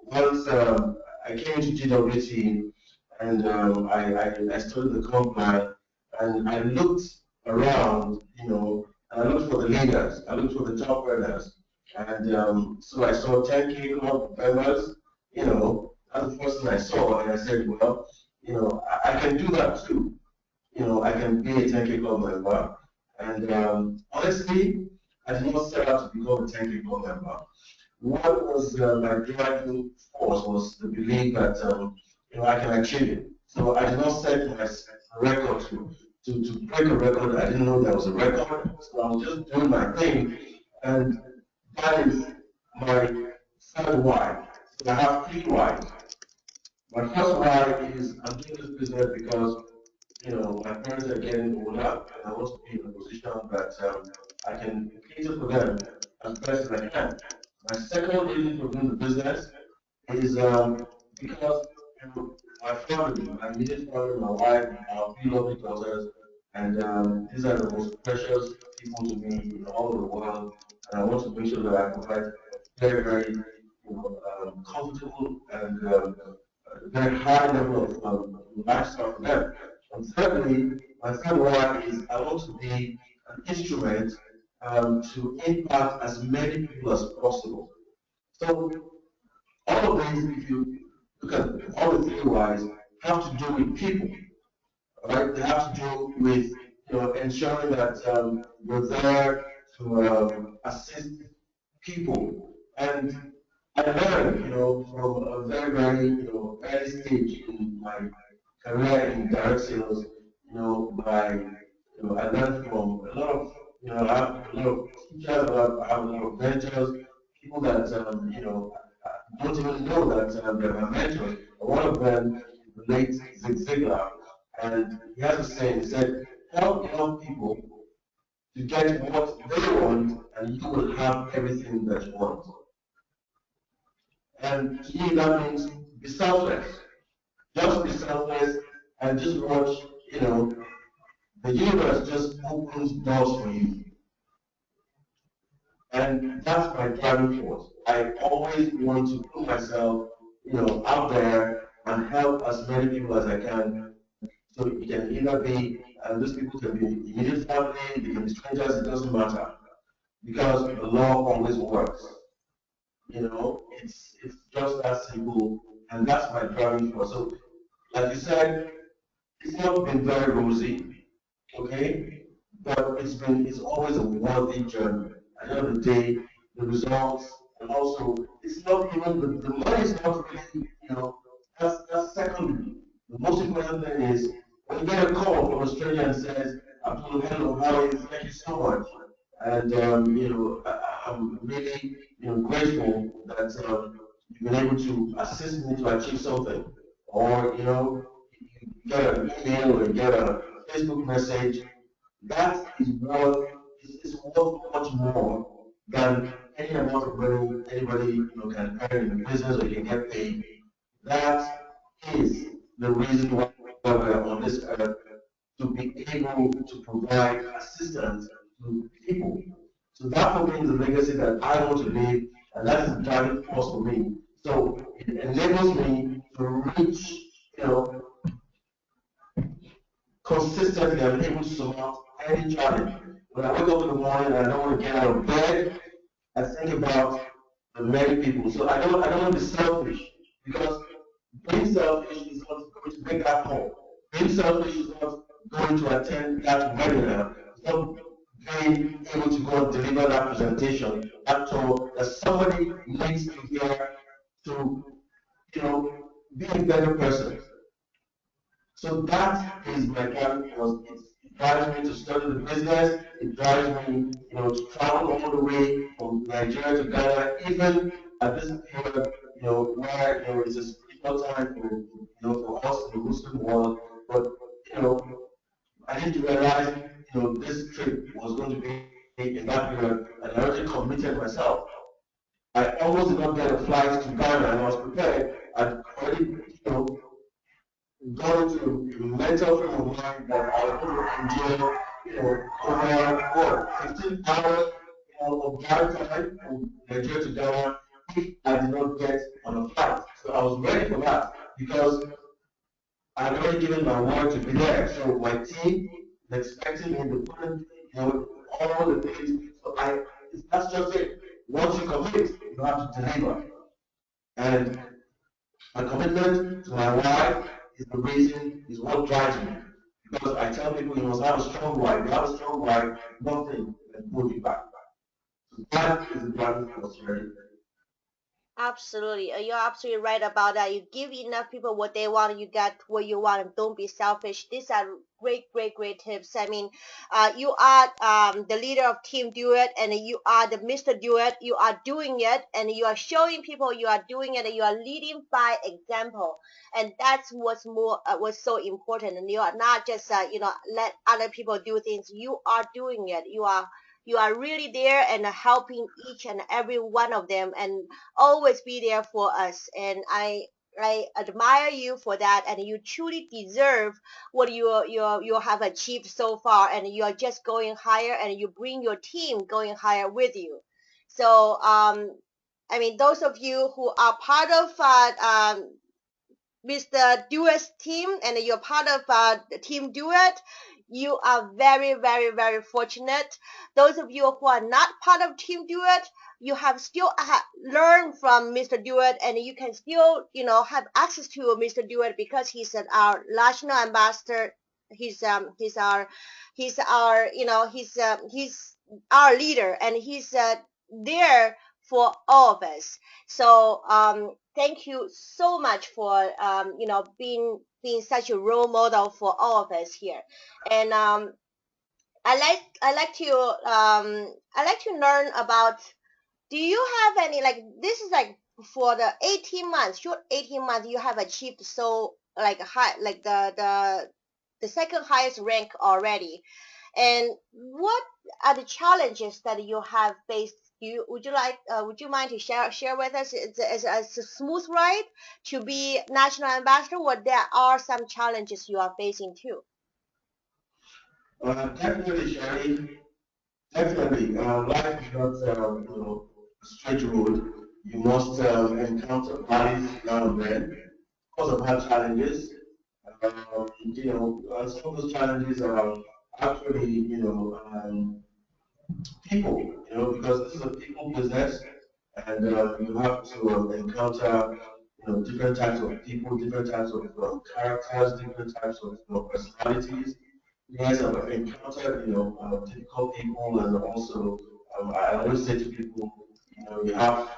S4: once I came to GWT and I studied the comp plan and I looked around, and I looked for the leaders. I looked for the top earners, and so I saw 10K club members. That's the first thing I saw, and I said, well, I can do that too. I can be a 10K club member. And honestly, I did not set out to become a 10K club member. What was my driving force was the belief that I can achieve it. So I did not set my record to break a record. I didn't know there was a record. So I was just doing my thing. And that is my third why. So I have three whys. My first why is I'm doing this business because my parents are getting older, and I want to be in a position that I can cater for them as best as I can. My second reason for doing the business is because my family, my immediate family, my wife, our three lovely daughters, and these are the most precious people to me in all of the world, and I want to make sure that I provide a very, very comfortable and very high level of lifestyle for them. And thirdly, my third one is I want to be an instrument to impact as many people as possible. So all of these, if you look at all the three whys, have to do with people, right? They have to do with ensuring that we're there to assist people. And I learned, from a very, very, early stage in my career in direct sales, I learned from a lot of, I have a lot of teachers, I have a lot of mentors, people that, don't even know that they're my mentors. One of them is the late Zig Ziglar, and he has a saying, he said, help young people to get what they want, and you will have everything that you want. And to me, that means be selfless. Just be selfless and just watch, the universe just opens doors for you. And that's my driving force. I always want to put myself, out there and help as many people as I can. So it can either be and those people can be immediate family, they can be strangers, it doesn't matter, because the law always works. It's just that simple, and that's my driving force. So, like you said, it's not been very rosy, okay, but it's always a worthy journey. At the end of the day, the results, and also it's not even the money is not really, that's secondary. The most important thing is when you get a call from a stranger and says, "Abdul, hello, how are you? Thank you so much." And I'm really grateful that you've been able to assist me to achieve something, or you get an email or you get a Facebook message. That is worth much more than any amount of money anybody can earn in the business or you can get paid. That is the reason why we're on this earth, to be able to provide assistance to people. So that for me is the legacy that I want to leave, and that is the driving force for me. So it enables me to reach, consistently. I'm able to surmount any challenge. When I wake up in the morning and I don't want to get out of bed, I think about the many people. So I don't want to be selfish, because being selfish is not going to make that call. Being selfish is not going to attend that webinar. It's not being able to go and deliver that presentation at all. That somebody needs to hear to, be a better person. So that is my driving force. It drives me to study the business. It drives me, to travel all the way from Nigeria to Ghana, even at this period, where it's a spiritual time for us in the Muslim world. But I didn't realize, this trip was going to be in that period, and I already committed myself. I almost did not get a flight to Ghana, and I was prepared. I'd already, gone into a mental frame of mind that I was going to endure, over 15 hours, of drive time from Nigeria to Ghana if I did not get on a flight. So I was ready for that because I'd already given my word to be there. So my team is expecting me to put in, all the things. So that's just it. Once you commit, you have to deliver. And my commitment to my wife is the reason, is what drives me. Because I tell people you must have a strong wife. You have a strong wife, nothing can hold you back. So that is the driving force, right?
S2: Absolutely. You're absolutely right about that. You give enough people what they want, you get what you want, and don't be selfish. These are great, great, great tips. I mean, you are the leader of Team Do It, and you are the Mr. Do It. You are doing it, and you are showing people you are doing it, and you are leading by example. And that's what's so important. And you are not just, let other people do things. You are doing it. You are really there and helping each and every one of them, and always be there for us. And I admire you for that, and you truly deserve what you have achieved so far, and you are just going higher, and you bring your team going higher with you. So I mean, those of you who are part of Mr. Duet's team, and you're part of the Team Duet, you are very, very, very fortunate. Those of you who are not part of Team Duet, you have still learned from Mr. Duet, and you can still, have access to Mr. Duet because he's our national ambassador. He's our leader, and he's there for all of us. So thank you so much for being such a role model for all of us here. And I like to learn about. Do you have any, like, this is like for the 18 months, short 18 months, you have achieved so like high, like the second highest rank already. And what are the challenges that you have faced? Would you mind to share with us? It's a smooth ride to be national ambassador, or there are some challenges you are facing too?
S4: Definitely, Sherry. Definitely. Life is not, a straight road. You must encounter valleys now and then. Of course, I've had challenges. some of those challenges are actually, people, because this is a people business, and you have to encounter, different types of people, different types of characters, different types of personalities. Yes, I've encountered, difficult people, and also, I always say to people, you have,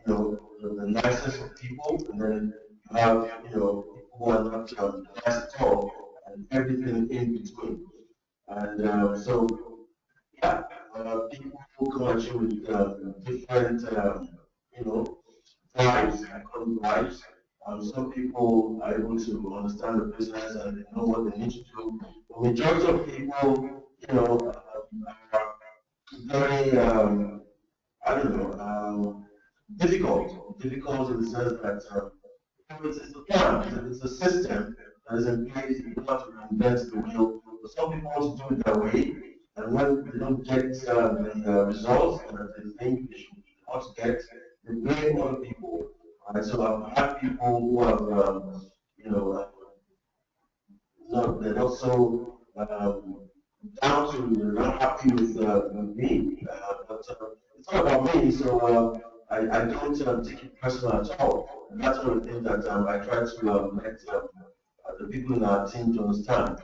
S4: the nicest of people, and then you have, people who are not nice at all, and everything in between. And so, yeah, people who come at you with different, you know, vibes, I call them vibes. Some people are able to understand the business and they know what they need to do. The majority of people, are very, I don't know, difficult in the sense that it's a plan, it's a system that is in place. You don't have to reinvent the wheel. But some people want to do it their way, and when they don't get the results that they think they should want to get, they blame other people. Right? So I've had people who have, you know, uh, they're not so down to, they're not happy with me. But it's not about me, so I don't take it personal at all. And that's one of the things that I try to let the people in our team to understand.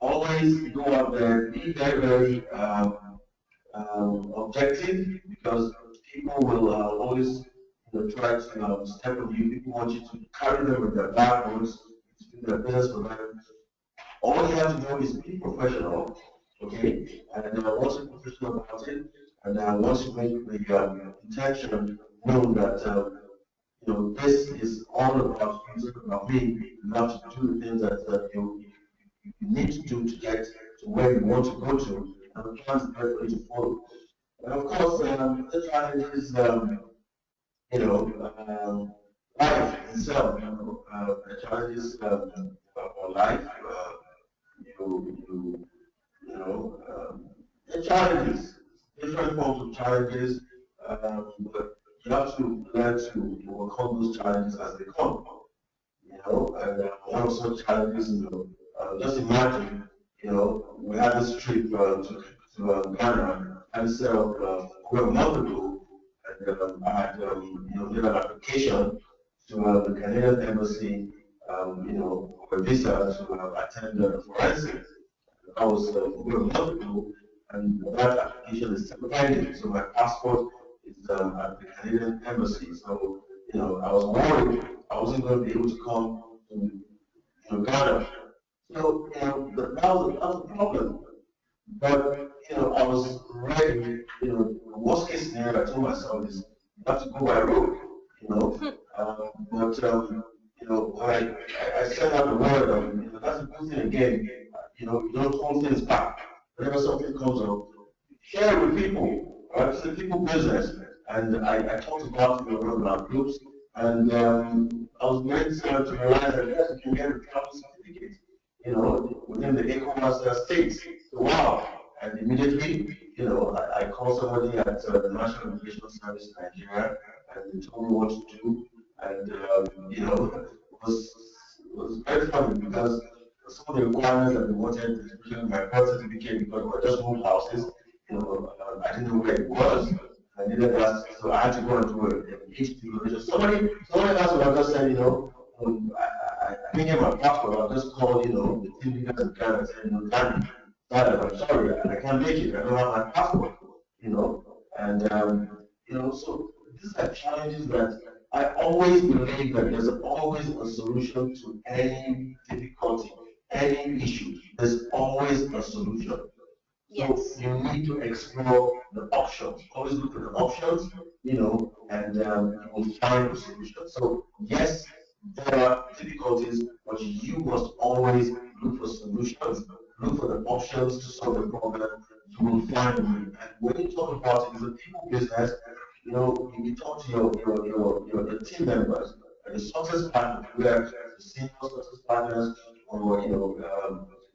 S4: Always go out there, be very, very objective, because people will always try to step on you. People want you to carry them with their backbones, to do their business for them. All you have to do is be professional, okay? And once you're professional about it, and once you make the intention known that this is all about you, it's about me, you have to do the things that you need to do to get to where you want to go to, and the plans are there for you to follow. And of course, the challenge is, life itself, the challenges of life, you, you, the challenges, different forms of challenges, but you have to learn to overcome those challenges as they come. And one of such challenges, just imagine, we had this trip to Ghana, and so over a month ago, and I had, made an application to the Canadian Embassy, for a visa to attend forensic. I was over a month ago, and that application is still pending. So my passport is at the Canadian Embassy. So, I was worried I wasn't going to be able to come to Ghana. So, that was a problem. But, I was ready. The worst case scenario I told myself is you have to go by road, but, when I sent out the word, that's a good thing again. You don't hold things back. Whenever something comes up, share it with people. Right? It's a people business. And I talked about it in one of our groups, and I was meant to realize that yes, you can get a travel certificate, within the ECOWAS states. So, wow. And immediately, I called somebody at the National Immigration Service in Nigeria, and they told me what to do. And, it was very funny because some of the requirements that we wanted, especially my birth certificate, because we just moved houses, I didn't know where it was. I needed that, so I had to go and do an HD. Somebody else would have just said, I didn't get my passport. I just called, the team leaders in Ghana and said, Danny, I'm sorry, I can't make it. I don't have my passport, And, so these are challenges that I always believe that there's always a solution to any difficulty, any issue. There's always a solution. So you need to explore the options. Always look at the options, and you will find a solution. So yes, there are difficulties, but you must always look for solutions, look for the options to solve the problem. You will find them. And when you talk about it, it's a people business. You talk to your team members, and the success partners, where the senior success partners, or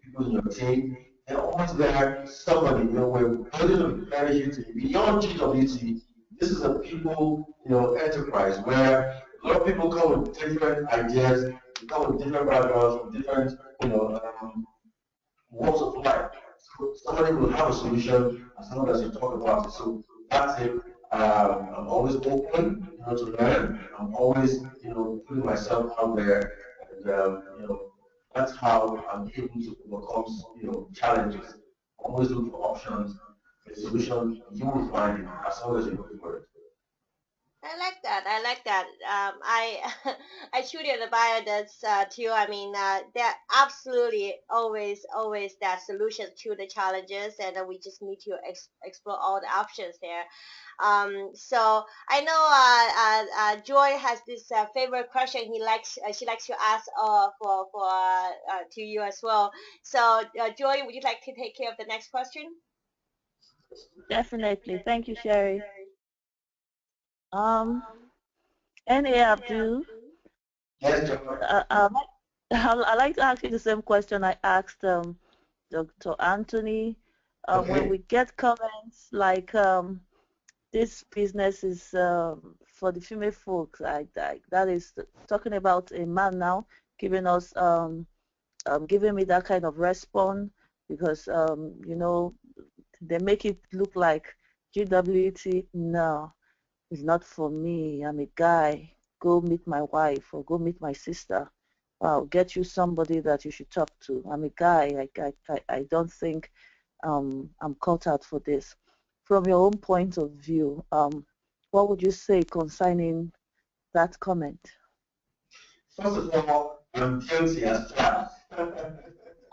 S4: people in your team. They're always there, somebody, we're building a very huge team. Beyond GWT, this is a people, enterprise where a lot of people come with different ideas, come with different backgrounds, from different, walks of life. So somebody will have a solution as long as you talk about it. So that's it. I'm always open, to learn. I'm always, putting myself out there, and that's how I'm able to overcome, challenges. Always look for options. The solution you will find it as long as you're looking for it.
S2: I like that. I like that. I I truly admire that too. I mean, there absolutely always that solutions to the challenges, and we just need to explore all the options there. So I know Joy has this favorite question. She likes to ask to you as well. So Joy, would you like to take care of the next question?
S1: Definitely. Thank you, Sherry. Um, N.A. Abdul,
S4: Yes, John.
S1: I like to ask you the same question I asked Dr. Anthony. When
S4: Okay.
S1: we get comments like this business is for the female folks, that is talking about a man now giving us giving me that kind of response because they make it look like GWT. No, it's not for me. I'm a guy. Go meet my wife or go meet my sister. I'll get you somebody that you should talk to. I'm a guy. I don't think I'm caught out for this. From your own point of view, what would you say concerning that comment?
S4: First of all, I'm guilty as charged.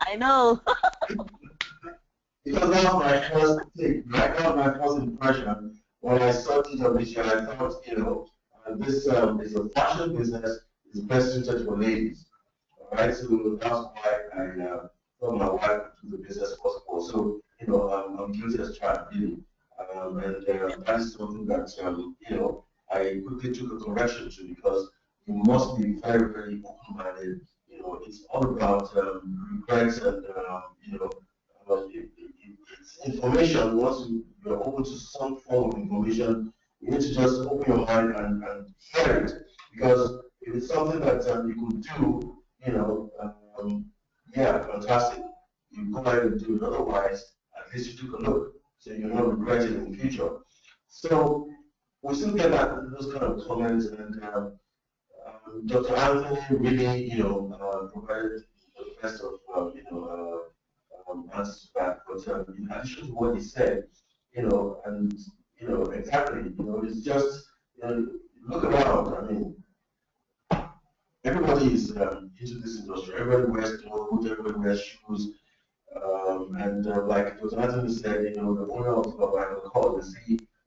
S1: I know.
S4: Because that was my first thing, right? That was my first impression when I saw GWT, and I thought, this is a fashion business, it's best suited for ladies. All right, so that's why I thought my wife would do the business first of all. So, I'm guilty as charged, really. And that is something that, I quickly took a correction to because you must be very, very open-minded. It's all about regrets and, it's information. Once you're open to some form of information, you need to just open your mind and hear it. Because if it's something that you could do, yeah, fantastic. You go ahead and do it. Otherwise, at least you took a look, so you're not regretting it in the future. So we still get those kind of comments, and Dr. Anthony really, provided the best of, answers to that. But in addition to what he said, and exactly, it's just, look around. I mean, everybody is into this industry. Everybody wears clothes, everybody wears shoes, and like Dr. Anthony said, the owner of Michael Kors,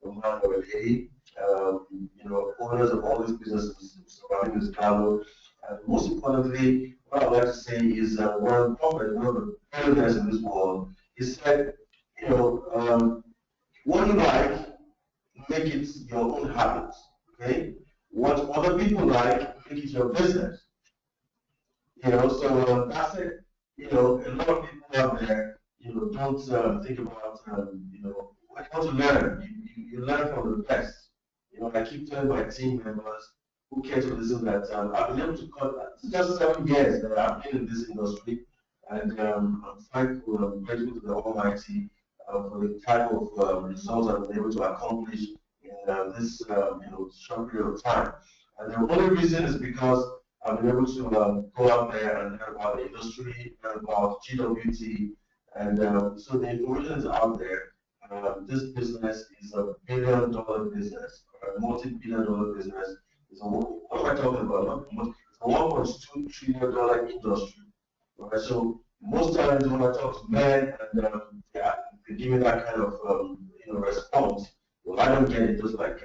S4: the man or a lady, owners of all these businesses surrounding this travel. And most importantly, what I'd like to say is Warren Buffett, one of the billionaires in this world, he said, what you like, make it your own habit. Okay? What other people like, make it your business. So that's it. A lot of people out there, don't think about, what you want to learn. You learn from the best. I keep telling my team members who care to listen that I've been able to cut just 7 years that I've been in this industry, and I'm thankful, I'm grateful to the Almighty for the type of results I've been able to accomplish in this short period of time. And the only reason is because I've been able to go out there and learn about the industry, learn about GWT, and so the information is out there. This business is $1 billion business, a multi-billion dollar business. What am I talking about? It's a $1.2 trillion industry. Right? So most times when I talk to men and they give me that kind of response, well, I don't get it just like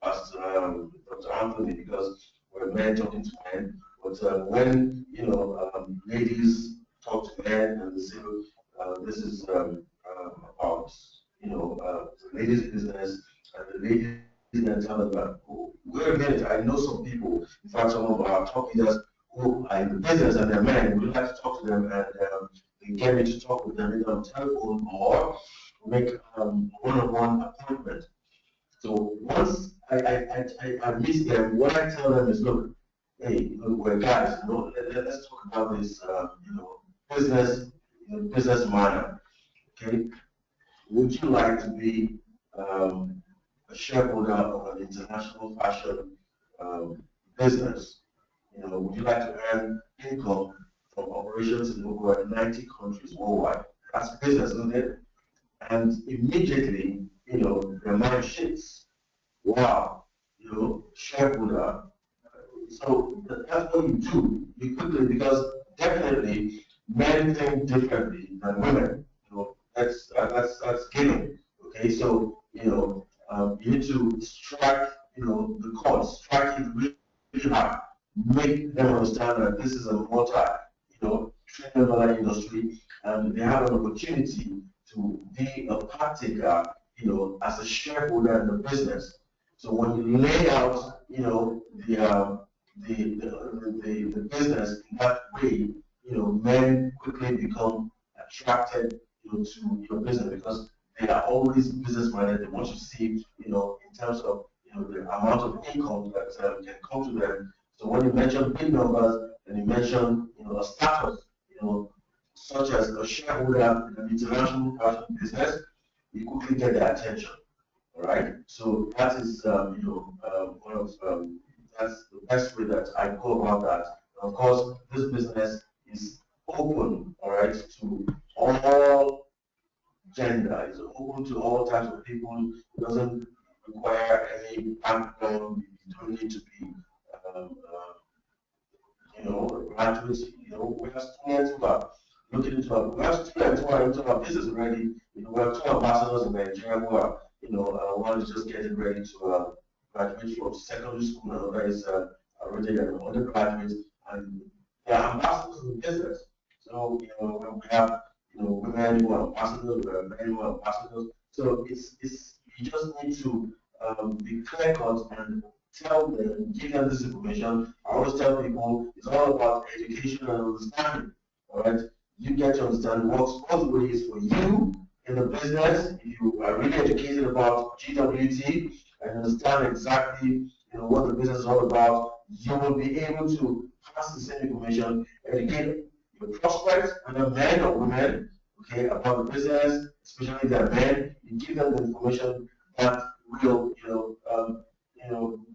S4: as Dr. Anthony, because we're men talking to men. But when ladies talk to men and they say, this is about the ladies' business, and the ladies then tell us that, oh, wait a minute, I know some people, in fact, some of our top leaders who are in the business and they're men, we like to talk to them, and they get me to talk with them either on telephone or make one-on-one appointment. So once I meet them, what I tell them is, look, hey, we're guys, let's talk about this, business, business manner. Okay, would you like to be a shareholder of an international fashion um, business? Would you like to earn income from operations in over 90 countries worldwide? That's business, isn't it? And immediately, their mind shifts. Wow, shareholder. So that's what you do. You quickly, because definitely men think differently than women. That's given. Okay, so you need to strike, the chord, strike it really hard, make them understand that this is a trillion dollar industry, and they have an opportunity to be a partaker, as a shareholder in the business. So when you lay out, the business in that way, men quickly become attracted, to your business because they are always business minded. They want to see, in terms of, the amount of income that can come to them. So when you mention big numbers and you mention, a status, such as a shareholder in an international fashion business, you quickly get their attention. All right. So that is, one of that's the best way that I go about that. And of course, this business is open, all right, to all gender. It's open to all types of people. It doesn't require any background. You don't need to be, um, graduates. We have students who are looking into our, we have students who are into our business already. We have two ambassadors in Nigeria who are, one is just getting ready to graduate from secondary school, and another is already an undergraduate, and they are ambassadors in the business. So, when we have, women who are ambassadors, we have men who are ambassadors. So it's you just need to be clear cut and tell them, give them this information. I always tell people it's all about education and understanding. All right, you get to understand what's possible is for you in the business. If you are really educated about GWT and understand exactly, what the business is all about, you will be able to pass the same information, educate your prospects, whether men or women, okay, about the business, especially if they're men. You give them the information that will,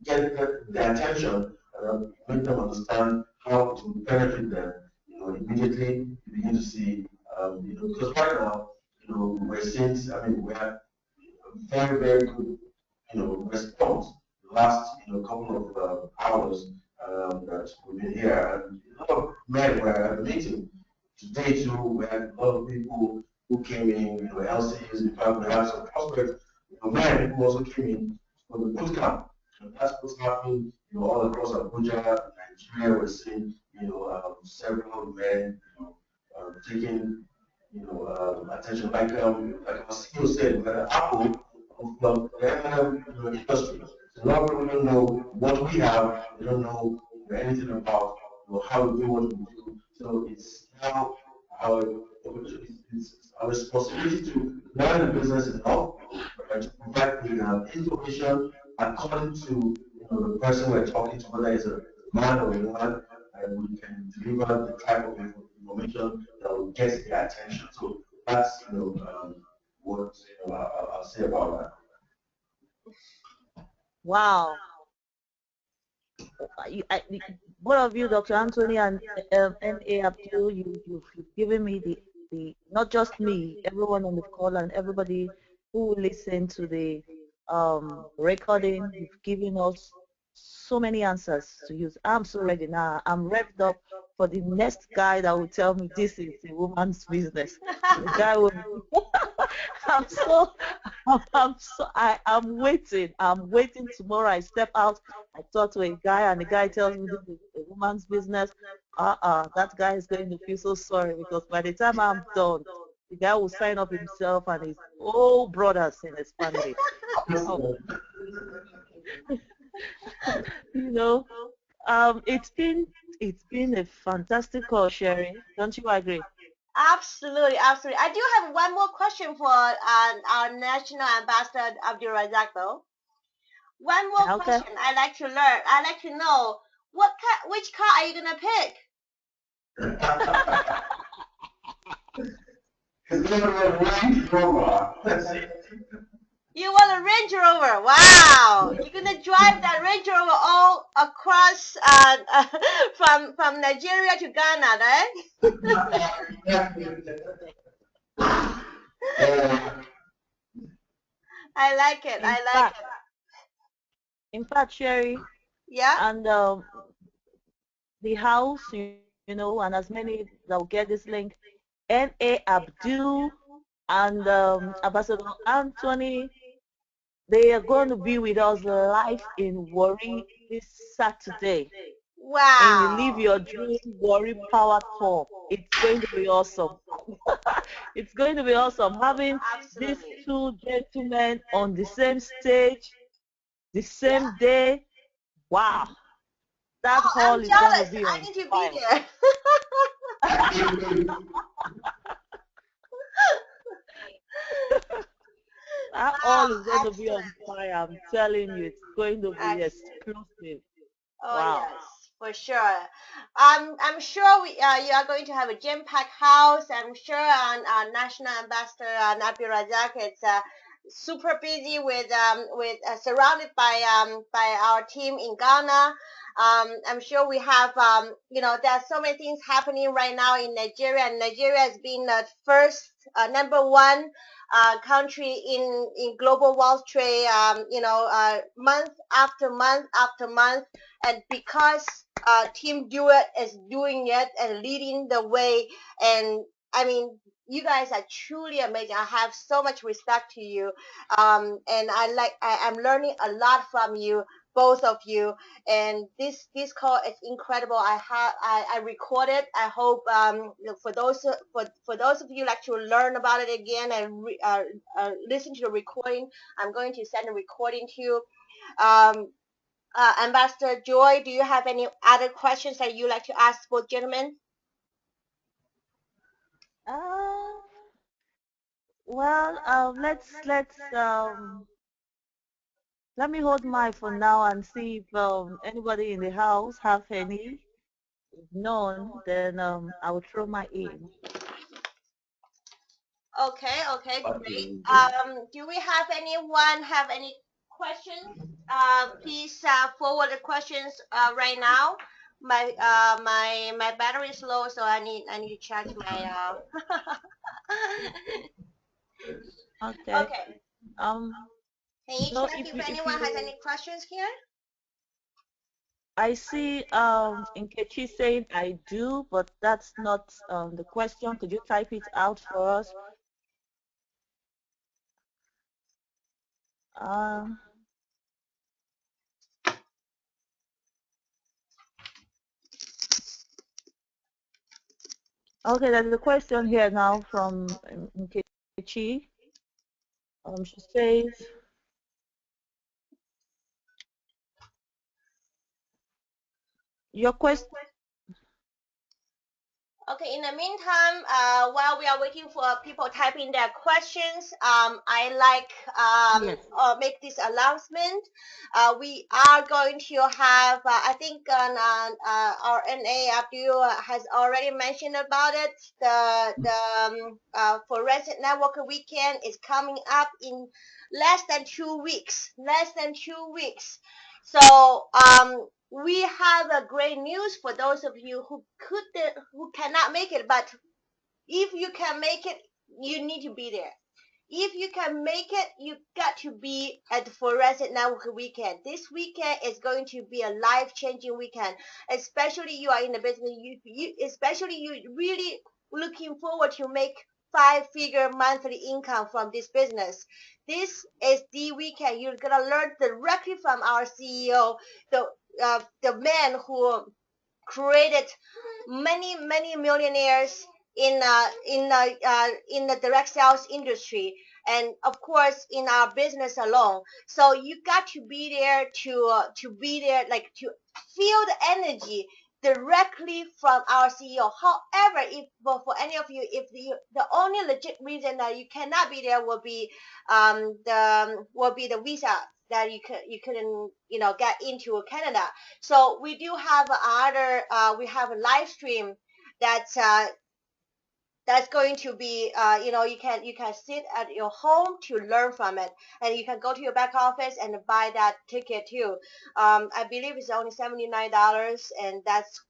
S4: get their attention and make them understand how to benefit them. Immediately you begin to see, because right now, we're seeing, I mean, we have very, very good, response the last, couple of hours that we've been here, and a lot of men were at the meeting today too. We had a lot of people who came in, LCs. In fact, we have some prospects, men who also came in for the boot camp. And that's what's happening, all across Abuja, Nigeria. We're seeing, several men, taking, attention. Like our CEO said, we're the apple of the M&M, industry. So a lot of people don't know what we have. They don't know anything about, how we do what we do. So it's now our it's our responsibility to learn the business enough, right, to provide the information according to, the person we're talking to, whether it's a man or a woman, and we can deliver the type of information that will get their attention. So that's, what, I'll say about that.
S1: Wow. Both of you, Dr. Anthony and N.A. Abdul, you've given me not just me, everyone on the call and everybody who listened to the recording, you've given us so many answers to use. I'm so ready now. I'm revved up for the next guy that will tell me this is a woman's business. The guy will. I'm so, I'm waiting. I'm waiting tomorrow. I step out. I talk to a guy, and the guy tells me this is a woman's business. That guy is going to feel so sorry because by the time I'm done, the guy will sign up himself and his whole brothers in his family. Oh. you know, it's been a fantastic call, Sherry. Don't you agree?
S2: Absolutely, absolutely. I do have one more question for our national ambassador AbdurRazaq though. One more
S1: Okay.
S2: question. I like to learn. I like to know Which car are you gonna pick?
S4: It's going to be a Range Rover.
S2: You want a Range Rover? Wow! You're gonna drive that Range Rover all across from Nigeria to Ghana, right? I like it.
S1: In
S2: I like
S1: fact,
S2: it.
S1: in fact, Sherry,
S2: Yeah.
S1: and the house, and as many that will get this link, N.A. Abdul and Ambassador Anthony, they are going to be with us live in Worry this Saturday. And you live
S2: Wow.
S1: your dream Worry Power Tour. It's going to be awesome. It's going to be awesome having these
S2: Absolutely.
S1: two gentlemen on the same stage, the same day. Wow, that
S2: Oh, I'm
S1: hall is going to
S2: jealous.
S1: be
S2: I
S1: on
S2: need to be
S1: fire.
S2: there.
S1: That hall is going
S2: Wow,
S1: to be on
S2: excellent.
S1: fire. I'm telling you, it's going to be
S2: Excellent.
S1: explosive.
S2: Oh
S1: Wow.
S2: yes, for sure. I'm sure you are going to have a jam-packed house. I'm sure our national ambassador AbdurRazaq is super busy with surrounded by our team in Ghana. I'm sure we have there's so many things happening right now in Nigeria, and Nigeria has been the first number one country in global wealth trade. Month after month after month, and because Team Duet is doing it and leading the way, and I mean, you guys are truly amazing. I have so much respect to you, and I'm learning a lot from you, both of you. And this call is incredible. I recorded. I hope for those of you like to learn about it again and listen to the recording, I'm going to send a recording to you. Um, Ambassador Joy, do you have any other questions that you like to ask both gentlemen?
S1: Uh, well, let me hold mine for now and see if anybody in the house have any. If none, then I will throw my in.
S2: Okay, great.
S4: Okay.
S2: Do we have anyone have any questions? Please forward the questions right now. My battery is low, so I need to charge my.
S1: Okay.
S2: Okay.
S1: Um.
S2: Can you
S1: So
S2: check
S1: if
S2: if
S1: you if
S2: anyone has
S1: you
S2: any questions here?
S1: I see Nkechi saying I do, but that's not the question. Could you type it out for us? Uh, okay, there's a question here now from Nkechi. She says, your question.
S2: Okay, in the meantime, while we are waiting for people typing their questions, I
S1: Yes.
S2: make this announcement. We are going to have, I think our NA Abdul has already mentioned about it. The Forensic Network weekend is coming up in less than 2 weeks. Less than 2 weeks. So we have a great news for those of you who cannot make it, but if you can make it, you need to be there. If you can make it, you got to be at the Forensic Network weekend. This weekend is going to be a life-changing weekend, especially you are in the business. Especially you really looking forward to make five-figure monthly income from this business. This is the weekend you're gonna learn directly from our CEO, the man who created many millionaires in the direct sales industry, and of course in our business alone. So you got to be there to be there, like to feel the energy directly from our CEO. However, if for any of you, if the only legit reason that you cannot be there will be the visa that you couldn't get into Canada. So we do have we have a live stream that's going to be you can sit at your home to learn from it, and you can go to your back office and buy that ticket too. I believe it's only $79, and that's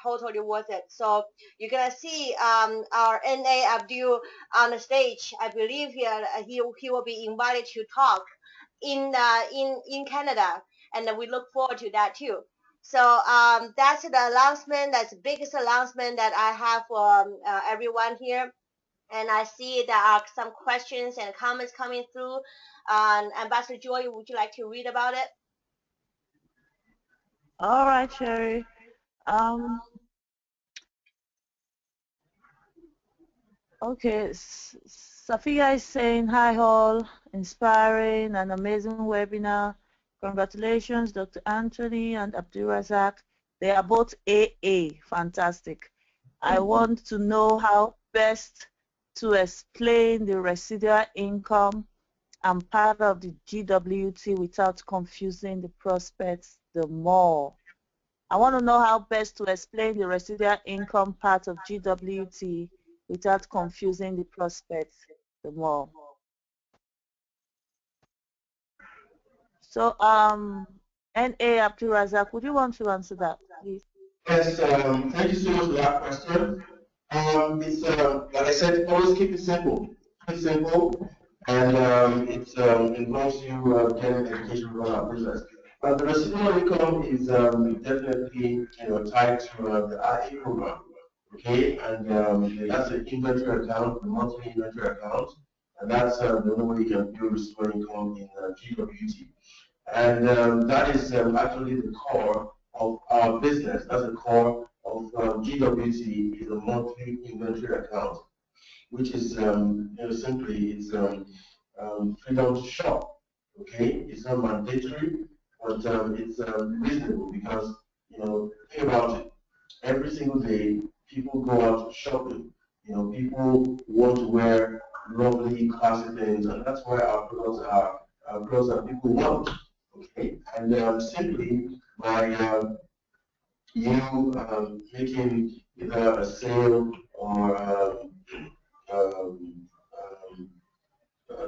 S2: totally worth it. So you're gonna see our NA Abdul on the stage. I believe he will be invited to talk in Canada, and we look forward to that too. So that's the announcement. That's the biggest announcement that I have for everyone here. And I see there are some questions and comments coming through. Ambassador Joy, would you like to read about it?
S1: All right, Sherry. Um, okay, Safia is saying, hi all, inspiring and amazing webinar. Congratulations, Dr. Anthony and AbdurRazaq. They are both AA, fantastic. I want to know how best to explain the residual income and part of the GWT without confusing the prospects the more. I want to know how best to explain the residual income part of GWT without confusing the prospects the more. So, N.A. AbdurRazaq, would you want to answer that, please?
S4: Yes, thank you so much for that question. It's like I said, always keep it simple. Keep it simple, and it involves you getting education from our business. But the residual income is definitely tied to the RA program. Okay, and that's an inventory account, a monthly inventory account, and that's the only way you can build residual income in GWT. And that is actually the core of our business. That's the core of GWT, is a monthly inventory account, which is simply it's freedom to shop. Okay, it's not mandatory, but it's reasonable because think about it. Every single day, people go out shopping. People want to wear lovely, classy things, and that's why our products that people want. Okay, and simply by you making either a sale or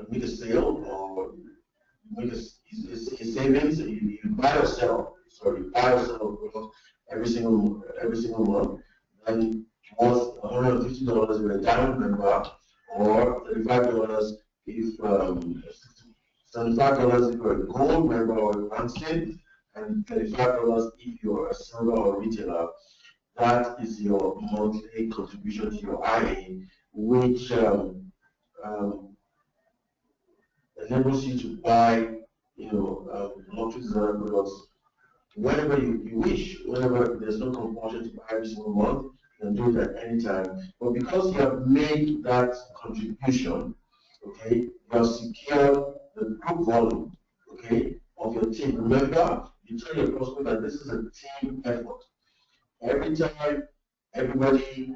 S4: make a sale or make a savings, you buy or sell. Sorry, buy or sell every single month, and worth $150 if you're a diamond member, or $35 if $75 if you're a gold member or a bronze, and $35 if you're a silver or retailer. That is your monthly contribution to your IA, which enables you to buy, monthly designer products whenever you wish, whenever there's no compulsion to buy every single month, you can do it at any time. But because you have made that contribution, okay, you have secured the group volume, okay, of your team. Remember, you tell your prospect that this is a team effort. Every time everybody,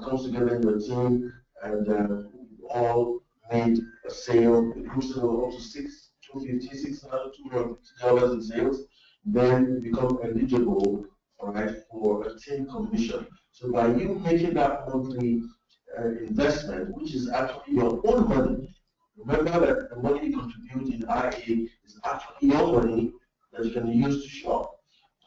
S4: comes together in your team and all made a sale, the group sale up to $250 in sales, then you become eligible, all right, for a team commission. So by you making that monthly investment, which is actually your own money, remember that the money you contribute in IA is actually your money that you can use to shop.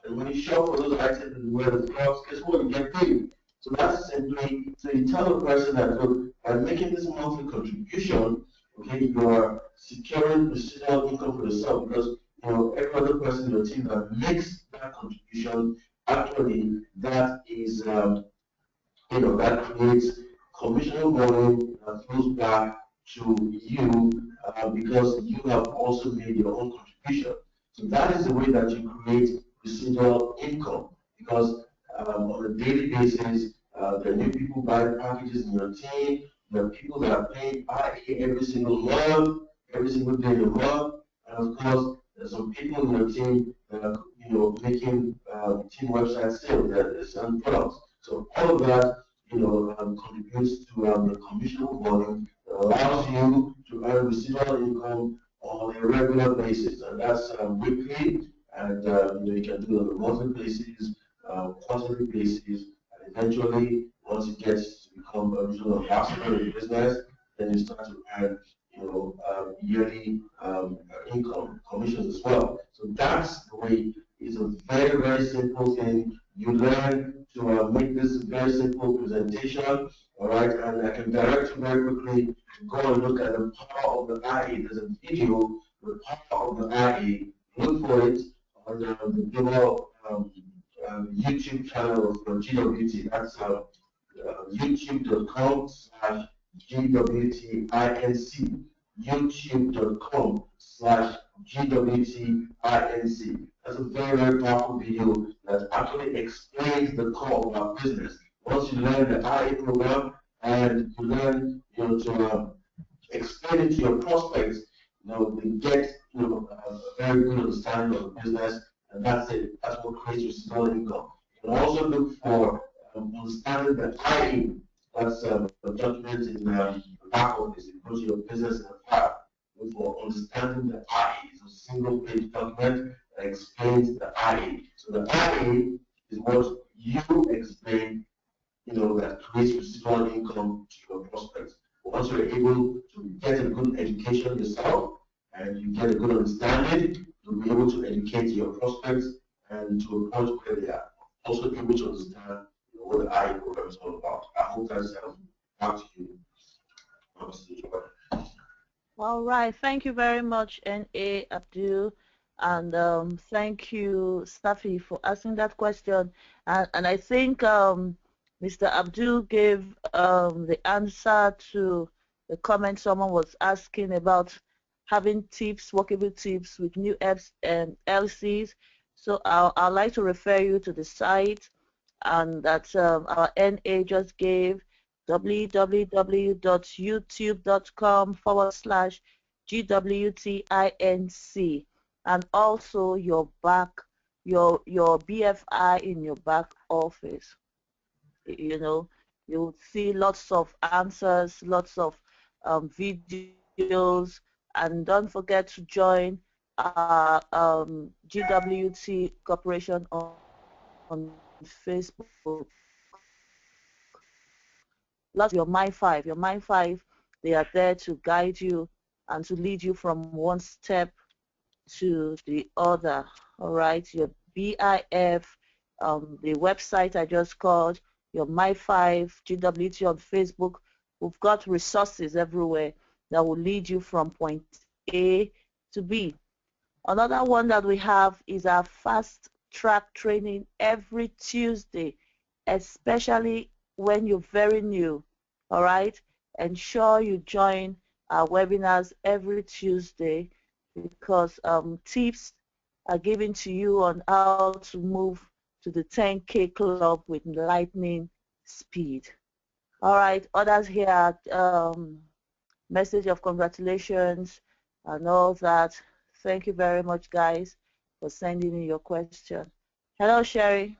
S4: And when you shop for those items and wear the clothes, guess what? You get paid. So that's simply, so you tell the person that, look, by making this monthly contribution, okay, you are securing residual income for yourself because every other person in your team that makes that contribution, actually, that is, that creates commissionable volume that flows back to you because you have also made your own contribution. So that is the way that you create residual income because on a daily basis, there are new people buying packages in your team. There are people that are paying IA every single month, every single day of the month, and of course, there's some people in your team that are making team website sales, that are selling products. So all of that contributes to the commissionable volume that allows you to earn residual income on a regular basis, and that's weekly, and you can do it on a monthly basis, quarterly basis, and eventually, once you get to become a regional ambassador in business, then you start to earn, yearly income, commissions as well. So that's the way. It's a very, very simple thing. You learn to make this very simple presentation, all right? And I can direct you very quickly to go and look at the power of the IE. There's a video, the power of the IE. Look for it on the global YouTube channel of GWT. That's youtube.com/GWTINC. youtube.com/GWTINC. That's a very, very powerful video that actually explains the core of our business. Once you learn the IA program and you learn to explain it to your prospects, they get a very good understanding of the business, and that's it. That's what creates residual income. You can also look for understanding the IE. That's a document in the back office. You go to your business in the file. Look for understanding the IE. It's a single page document that explains the IE. So the IE is what you explain, that creates residual income to your prospects. Once you're able to get a good education yourself and you get a good understanding, you'll be able to educate your prospects and to a point where they are also able to understand what the IE program is all about. I hope that's back to you.
S1: All right. Thank you very much, N.A. Abdul. And thank you, Safi, for asking that question. And I think Mr. Abdul gave the answer to the comment someone was asking about having tips, workable tips with new apps and LCs. So I'd like to refer you to the site, and that our NA just gave, www.youtube.com/GWTINC, and also your BFI in your back office. You'll see lots of answers, lots of videos, and don't forget to join our GWT Corporation on Facebook. Lots of your Mind 5, they are there to guide you and to lead you from one step to the other. All right, your BIF, the website I just called, your My5, GWT on Facebook. We've got resources everywhere that will lead you from point A to B. Another one that we have is our fast track training every Tuesday, especially when you're very new. All right, ensure you join our webinars every Tuesday, because tips are given to you on how to move to the 10K club with lightning speed. All right, others here, message of congratulations and all that. Thank you very much, guys, for sending in your question. Hello, Sherry.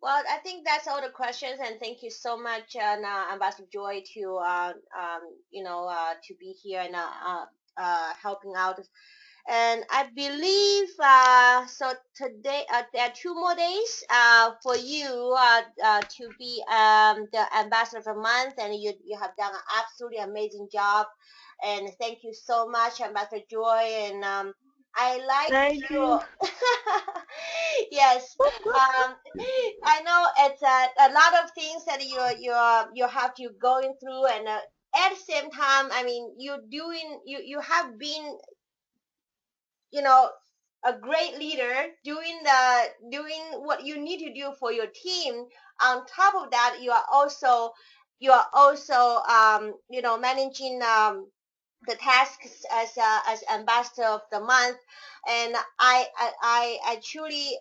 S2: Well, I think that's all the questions, and thank you so much, Ambassador Joy, to be here and helping out. And I believe so today there are 2 more days for you to be the ambassador of the month, and you have done an absolutely amazing job. And thank you so much, Ambassador Joy. And I like
S1: Thank you.
S2: Yes, I know it's a lot of things that you have to going through, and at the same time, I mean, you have been, a great leader, doing what you need to do for your team. On top of that, you are also managing the tasks as ambassador of the month. And I truly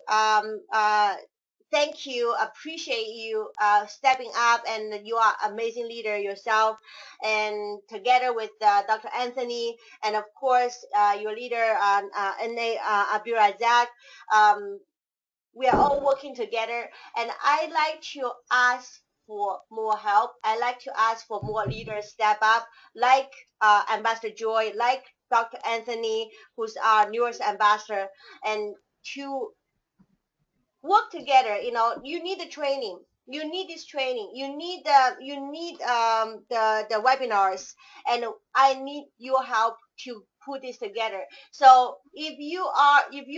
S2: thank you, appreciate you stepping up, and you are amazing leader yourself, and together with Dr. Anthony, and of course your leader N.A. AbdurRazaq. We are all working together, and I like to ask for more help. I like to ask for more leaders step up, like Ambassador Joy, like Dr. Anthony, who's our newest ambassador, and to work together. You need the training. You need this training. You need the webinars, and I need your help to put this together. So if you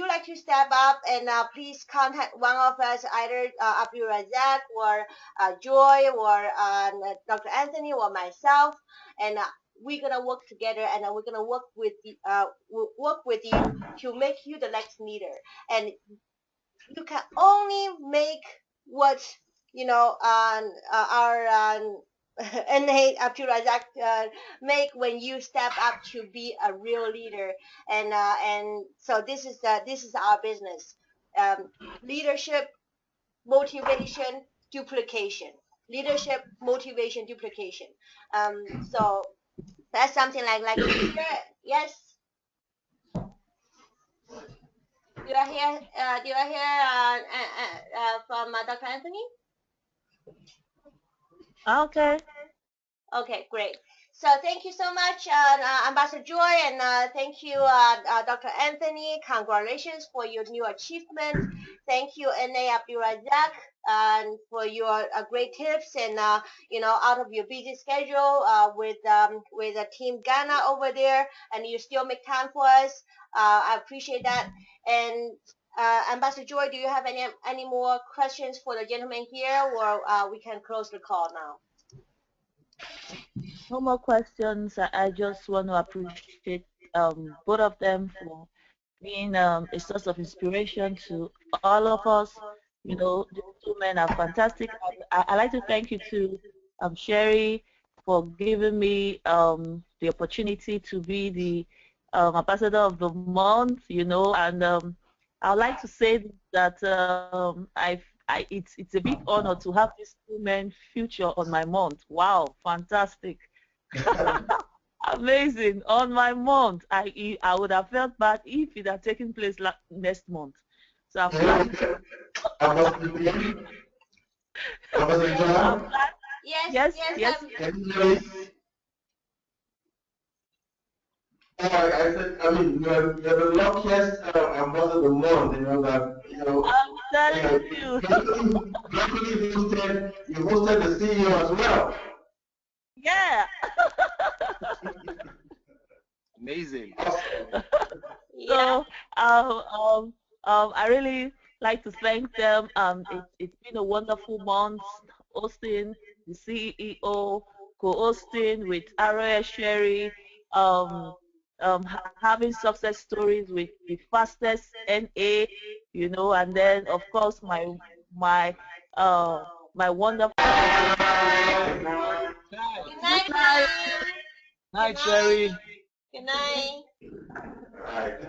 S2: like to step up, and please contact one of us, either AbdurRazaq or Joy, or Dr. Anthony, or myself, and we're gonna work together, and we're gonna work with you to make you the next leader. And you can only make what our innate AbdurRazaq make when you step up to be a real leader. And so this is our business. Leadership, motivation, duplication. Leadership, motivation, duplication. So that's something like to share. Yes. Do I hear? From Dr. Anthony?
S1: Okay.
S2: Okay, great. So thank you so much, Ambassador Joy, and thank you, Dr. Anthony. Congratulations for your new achievement. Thank you, N.A. AbdurRazaq, for your great tips, and out of your busy schedule with Team Ghana over there, and you still make time for us. I appreciate that. And Ambassador Joy, do you have any more questions for the gentleman here, or we can close the call now?
S1: No more questions. I just want to appreciate both of them for being a source of inspiration to all of us. These two men are fantastic. I like to thank you to Sherry for giving me the opportunity to be the ambassador of the month. And I'd like to say that it's a big honor to have these two men feature on my month. Wow, fantastic. Amazing. On my month, I would have felt bad if it had taken place next month. So I'm glad. I'm glad.
S2: Yes.
S1: Yes.
S4: I mean, you're the luckiest ambassador of the month,
S1: I'm telling you.
S4: You hosted the CEO as well.
S1: Yeah.
S3: Amazing.
S1: So I really like to thank them. It's been a wonderful month hosting the CEO, co-hosting with Aroya Sherry, having success stories with the fastest NA, and then of course my uh, my wonderful.
S2: Good night.
S1: Good night.
S3: Night, Sherry.
S2: Good night.
S1: All right.